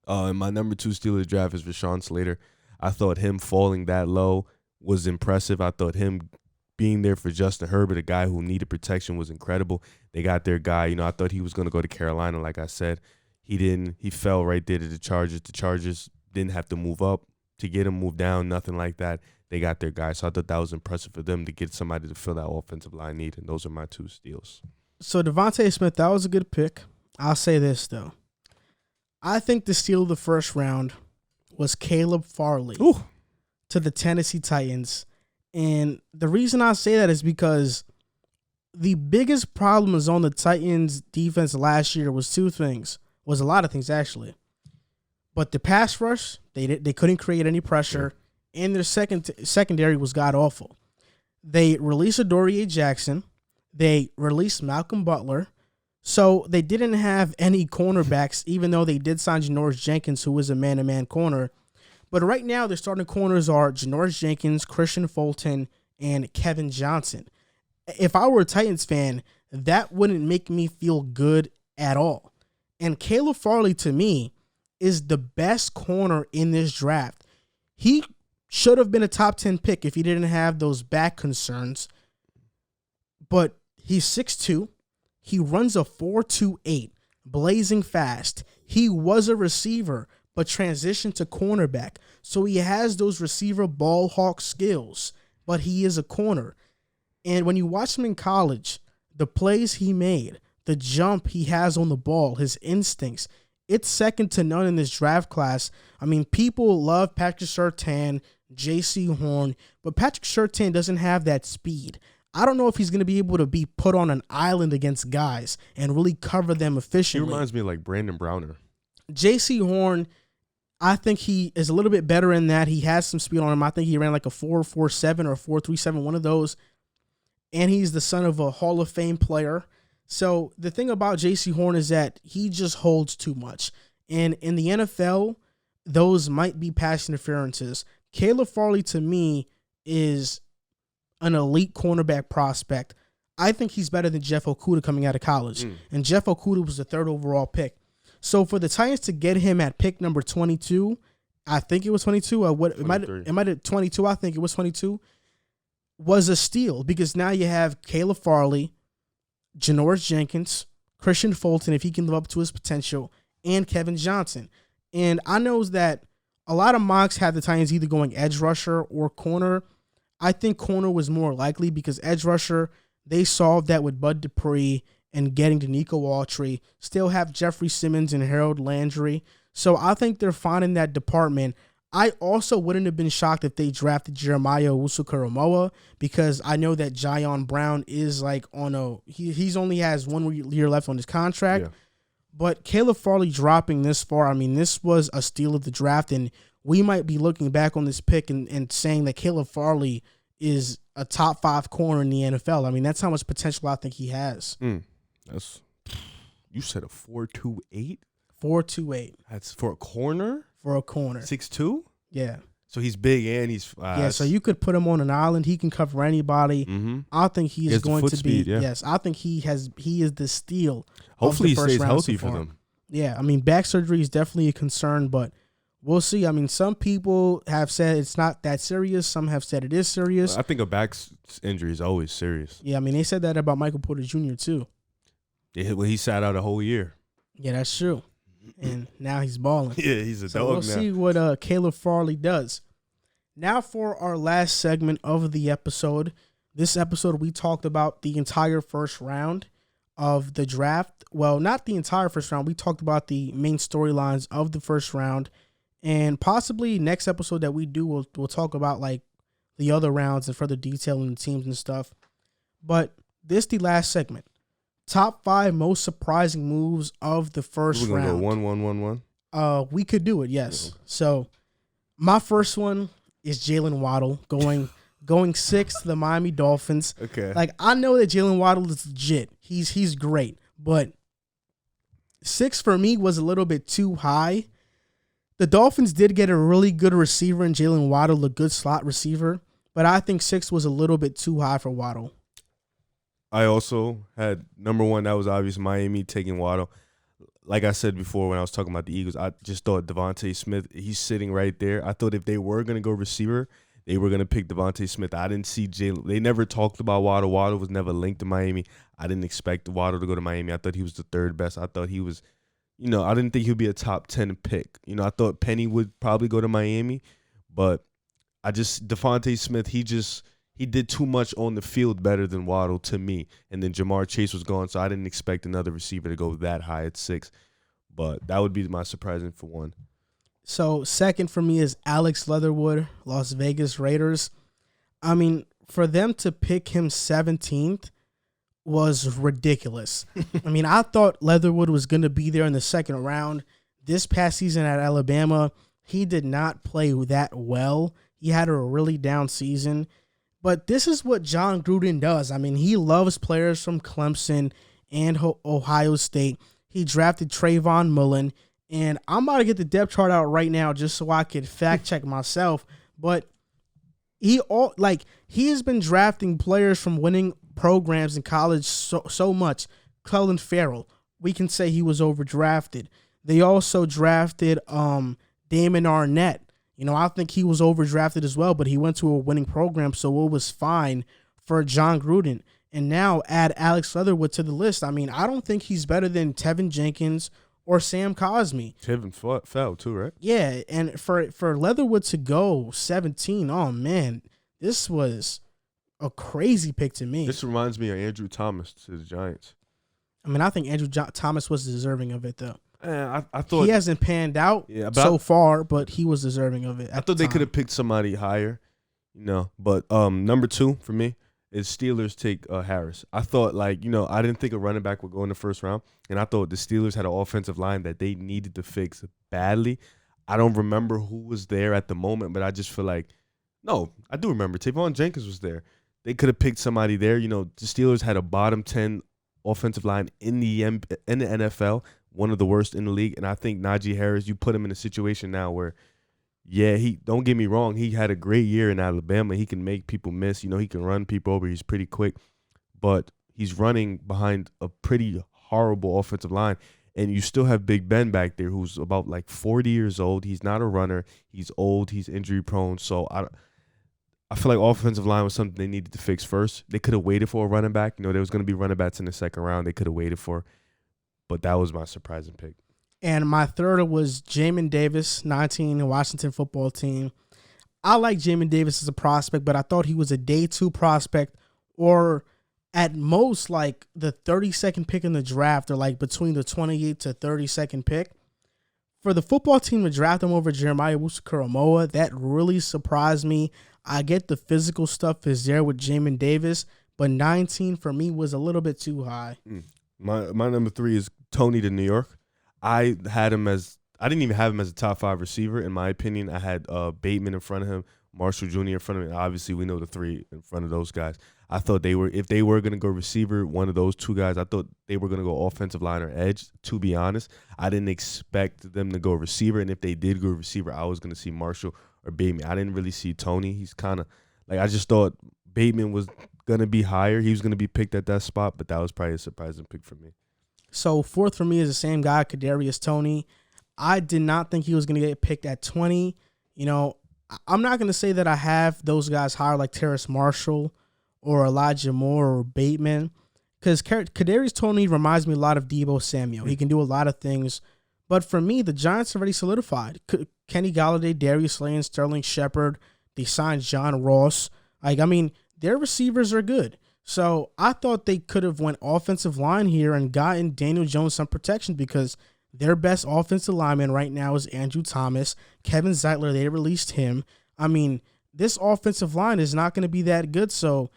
And my number two steal of the draft is Rashawn Slater. I thought him falling that low was impressive. I thought him being there for Justin Herbert, a guy who needed protection, was incredible. They got their guy. I thought he was going to go to Carolina, like I said. He didn't. He fell right there to the Chargers. The Chargers didn't have to move up to get him, move down, nothing like that. They got their guy. So I thought that was impressive for them to get somebody to fill that offensive line need, and those are my two steals. So Devontae Smith, that was a good pick. I'll say this, though. I think the steal of the first round was Caleb Farley to the Tennessee Titans. And the reason I say that is because the biggest problems on the Titans defense last year was two things. Was a lot of things, actually. But the pass rush, they couldn't create any pressure, and their secondary was god-awful. They released Adoree Jackson. They released Malcolm Butler. So they didn't have any cornerbacks, even though they did sign Janoris Jenkins, who was a man-to-man corner. But right now, their starting corners are Janoris Jenkins, Christian Fulton, and Kevin Johnson. If I were a Titans fan, that wouldn't make me feel good at all. And Caleb Farley, to me, is the best corner in this draft. He should have been a top 10 pick if he didn't have those back concerns. But he's 6'2". He runs a 4.28, blazing fast. He was a receiver, but transitioned to cornerback. So he has those receiver ball hawk skills, but he is a corner. And when you watch him in college, the plays he made, the jump he has on the ball, his instincts, it's second to none in this draft class. I mean, people love Patrick Surtain, J.C. Horn, but Patrick Surtain doesn't have that speed. I don't know if he's going to be able to be put on an island against guys and really cover them efficiently. He reminds me of like Brandon Browner. J.C. Horn, I think he is a little bit better in that. He has some speed on him. I think he ran like a 4.47 or 4.37, one of those. And he's the son of a Hall of Fame player. So the thing about J.C. Horn is that he just holds too much. And in the NFL, those might be pass interferences. Caleb Farley, to me, is an elite cornerback prospect. I think he's better than Jeff Okudah coming out of college. And Jeff Okudah was the third overall pick. So for the Titans to get him at pick number 22, I think it was 22. It might have 22. I think it was 22. Was a steal because now you have Caleb Farley, Janoris Jenkins, Christian Fulton, if he can live up to his potential, and Kevin Johnson. And I know that a lot of mocks have the Titans either going edge rusher or corner. I think corner was more likely because edge rusher, they solved that with Bud Dupree and getting to Nico Autry. Still have Jeffrey Simmons and Harold Landry. So I think they're fine in that department. I also wouldn't have been shocked if they drafted Jeremiah Owusu-Koramoah because I know that Jayon Brown is like on he's only has 1 year left on his contract. Yeah. But Caleb Farley dropping this far, I mean, this was a steal of the draft, and we might be looking back on this pick and saying that Caleb Farley is a top 5 corner in the NFL. I mean, that's how much potential I think he has. You said a 4.28? 4.28. That's for a corner? For a corner. 6'2"? Yeah. So he's big and he's fast. Yeah, so you could put him on an island. He can cover anybody. Mm-hmm. I think he is going to speed, be. Yeah. Yes, I think he is the steal. Hopefully of the he first stays round healthy so for far. them. Yeah, I mean, back surgery is definitely a concern, but we'll see. I mean, some people have said it's not that serious. Some have said it is serious. I think a back injury is always serious. Yeah, I mean, they said that about Michael Porter Jr. too. Yeah, well, he sat out a whole year. Yeah, that's true. And now he's balling. Yeah, he's a dog we'll now. See what Caleb Farley does. Now for our last segment of the episode. This episode, we talked about the entire first round of the draft. Well, not the entire first round. We talked about the main storylines of the first round. And possibly next episode that we do, we'll talk about like the other rounds and further detail in the teams and stuff. But this the last segment. Top 5 most surprising moves of the first round. We're going to go 1-1-1-1? We could do it, yes. So my first one is Jalen Waddle going 6 to the Miami Dolphins. Okay. Like, I know that Jalen Waddle is legit. He's great. But 6 for me was a little bit too high. The Dolphins did get a really good receiver in Jalen Waddle, a good slot receiver. But I think 6 was a little bit too high for Waddle. I also had number 1. That was obvious. Miami taking Waddle. Like I said before when I was talking about the Eagles, I just thought Devontae Smith, he's sitting right there. I thought if they were going to go receiver, they were going to pick Devontae Smith. I didn't see Jalen. They never talked about Waddle. Waddle was never linked to Miami. I didn't expect Waddle to go to Miami. I thought he was the 3rd best. I thought he was, I didn't think he would be a top 10 pick. I thought Penny would probably go to Miami, but Devontae Smith, he did too much on the field better than Waddle to me. And then Jamar Chase was gone, so I didn't expect another receiver to go that high at 6. But that would be my surprising for 1. So second for me is Alex Leatherwood, Las Vegas Raiders. I mean, for them to pick him 17th was ridiculous. I mean, I thought Leatherwood was going to be there in the second round. This past season at Alabama, he did not play that well. He had a really down season. But this is what John Gruden does. I mean, he loves players from Clemson and Ohio State. He drafted Trayvon Mullen. And I'm about to get the depth chart out right now just so I could fact check myself. But he has been drafting players from winning programs in college so much. Clelin Ferrell, we can say he was overdrafted. They also drafted Damon Arnett. I think he was overdrafted as well, but he went to a winning program, so it was fine for John Gruden. And now add Alex Leatherwood to the list. I mean, I don't think he's better than Tevin Jenkins or Sam Cosmi. Tevin fell too, right? Yeah, and for Leatherwood to go 17, oh, man, this was a crazy pick to me. This reminds me of Andrew Thomas to the Giants. I mean, I think Andrew Thomas was deserving of it, though. I thought he hasn't panned out so far, but he was deserving of it. I thought they could have picked somebody higher, But number 2 for me is Steelers take Harris. I thought I didn't think a running back would go in the first round, and I thought the Steelers had an offensive line that they needed to fix badly. I don't remember who was there at the moment, but I just feel like no, I do remember Tavon Jenkins was there. They could have picked somebody there. The Steelers had a bottom 10 offensive line in the NFL. One of the worst in the league, and I think Najee Harris, you put him in a situation now where, don't get me wrong, he had a great year in Alabama. He can make people miss. He can run people over. He's pretty quick, but he's running behind a pretty horrible offensive line, and you still have Big Ben back there who's about 40 years old. He's not a runner. He's old. He's injury prone. So I feel like offensive line was something they needed to fix first. They could have waited for a running back. There was going to be running backs in the second round. They could have waited for. But that was my surprising pick. And my third was Jamin Davis, 19, Washington football team. I like Jamin Davis as a prospect, but I thought he was a day 2 prospect or at most like the 32nd pick in the draft or like between the 28th to 32nd pick. For the football team to draft him over Jeremiah Wusu-Koramoah, that really surprised me. I get the physical stuff is there with Jamin Davis, but 19 for me was a little bit too high. My number 3 is Tony to New York. I didn't even have him as a top 5 receiver. In my opinion, I had Bateman in front of him, Marshall Jr. in front of him. Obviously, we know the 3 in front of those guys. I thought if they were going to go receiver, one of those 2 guys, I thought they were going to go offensive line or edge, to be honest. I didn't expect them to go receiver, and if they did go receiver, I was going to see Marshall or Bateman. I didn't really see Tony. He's kind of like, I just thought Bateman was going to be higher. He was going to be picked at that spot, but that was probably a surprising pick for me. So 4th for me is the same guy, Kadarius Toney. I did not think he was going to get picked at 20. You know, I'm not going to say that I have those guys higher like Terrace Marshall or Elijah Moore or Bateman, because Kadarius Toney reminds me a lot of Deebo Samuel. He can do a lot of things, but for me, the Giants already solidified. Kenny Golladay, Darius Slayton, Sterling Shepard. They signed John Ross. Their receivers are good. So I thought they could have went offensive line here and gotten Daniel Jones some protection because their best offensive lineman right now is Andrew Thomas. Kevin Zeitler, they released him. This offensive line is not going to be that good, so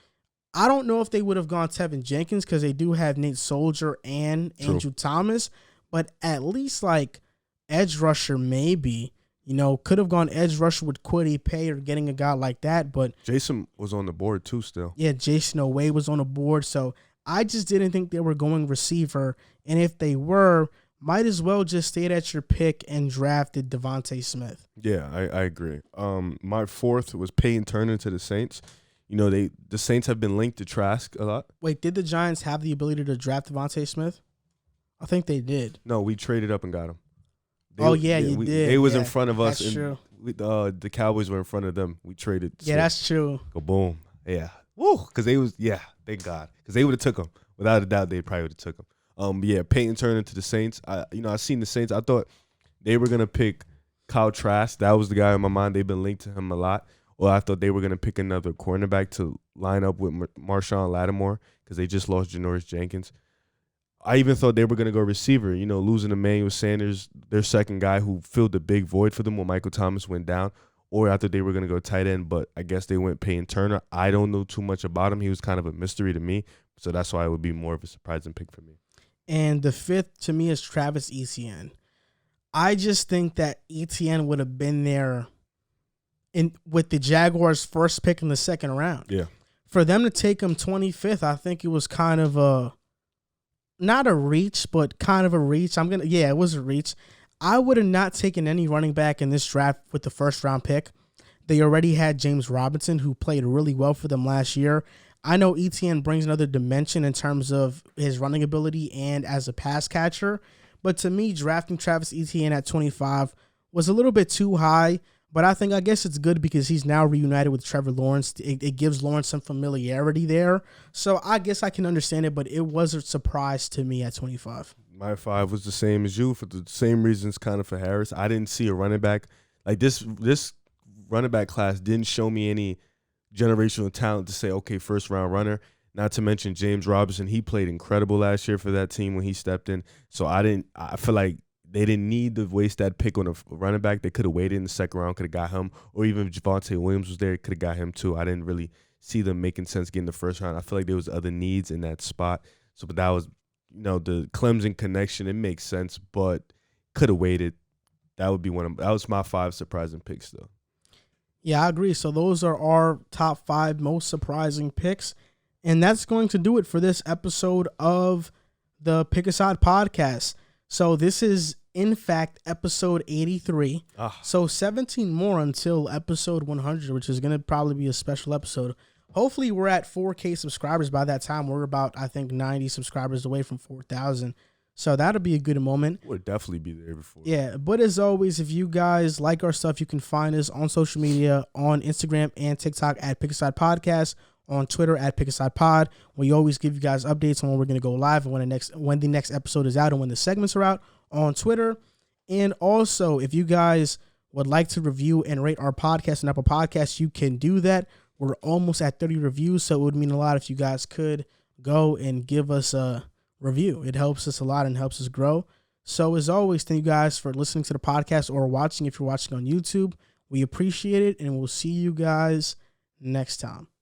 I don't know if they would have gone Tevin Jenkins because they do have Nate Soldier and True. Andrew Thomas, but at least like edge rusher maybe. Could have gone edge rusher with Kwity Paye or getting a guy like that, but Jason was on the board too still. Yeah, Jason Oweh was on the board, so I just didn't think they were going receiver, and if they were, might as well just stayed at your pick and drafted Devontae Smith. Yeah, I agree. My 4th was Peyton Turner to the Saints. The Saints have been linked to Trask a lot. Wait, did the Giants have the ability to draft Devontae Smith? I think they did. No, we traded up and got him. You did. They was in front of us. That's true. The Cowboys were in front of them. We traded. Yeah, that's true. Go boom. Yeah. Woo. Because thank God. Because they would have took him. Without a doubt, they probably would have took him. Peyton Turner to the Saints. I seen the Saints. I thought they were going to pick Kyle Trask. That was the guy in my mind. They've been linked to him a lot. Well, I thought they were going to pick another cornerback to line up with Marshawn Lattimore because they just lost Janoris Jenkins. I even thought they were going to go receiver, losing Emmanuel Sanders, their second guy who filled the big void for them when Michael Thomas went down. Or I thought they were going to go tight end, but I guess they went Peyton Turner. I don't know too much about him. He was kind of a mystery to me, so that's why it would be more of a surprising pick for me. And the 5th to me is Travis Etienne. I just think that Etienne would have been there with the Jaguars' first pick in the 2nd round. Yeah. For them to take him 25th, I think it was kind of not a reach, but kind of a reach. It was a reach. I would have not taken any running back in this draft with the 1st round pick. They already had James Robinson, who played really well for them last year. I know Etienne brings another dimension in terms of his running ability and as a pass catcher, but to me, drafting Travis Etienne at 25 was a little bit too high. But I guess it's good because he's now reunited with Trevor Lawrence. It gives Lawrence some familiarity there. So I guess I can understand it, but it was a surprise to me at 25. My 5 was the same as you for the same reasons kind of for Harris. I didn't see a running back. Like this running back class didn't show me any generational talent to say, okay, 1st round runner. Not to mention James Robinson. He played incredible last year for that team when he stepped in. So I feel like they didn't need to waste that pick on a running back. They could have waited in the 2nd round, could have got him. Or even if Javonte Williams was there, could have got him too. I didn't really see them making sense getting the 1st round. I feel like there was other needs in that spot. So, but that was, the Clemson connection. It makes sense, but could have waited. That was my 5 surprising picks, though. Yeah, I agree. So those are our top 5 most surprising picks. And that's going to do it for this episode of the Pick a Side podcast. So this is, in fact, episode 83. So 17 more until episode 100, which is going to probably be a special episode. Hopefully we're at 4K subscribers by that time. We're about, 90 subscribers away from 4,000. So that'll be a good moment. We'll definitely be there before. Yeah, but as always, if you guys like our stuff, you can find us on social media, on Instagram and TikTok at Pick a Side Podcast, on Twitter at Pick a Side Pod. We always give you guys updates on when we're going to go live and when the next episode is out and when the segments are out on Twitter. And also, if you guys would like to review and rate our podcast on Apple Podcasts, you can do that. We're almost at 30 reviews, so it would mean a lot if you guys could go and give us a review. It helps us a lot and helps us grow. So as always, thank you guys for listening to the podcast or watching if you're watching on YouTube. We appreciate it, and we'll see you guys next time.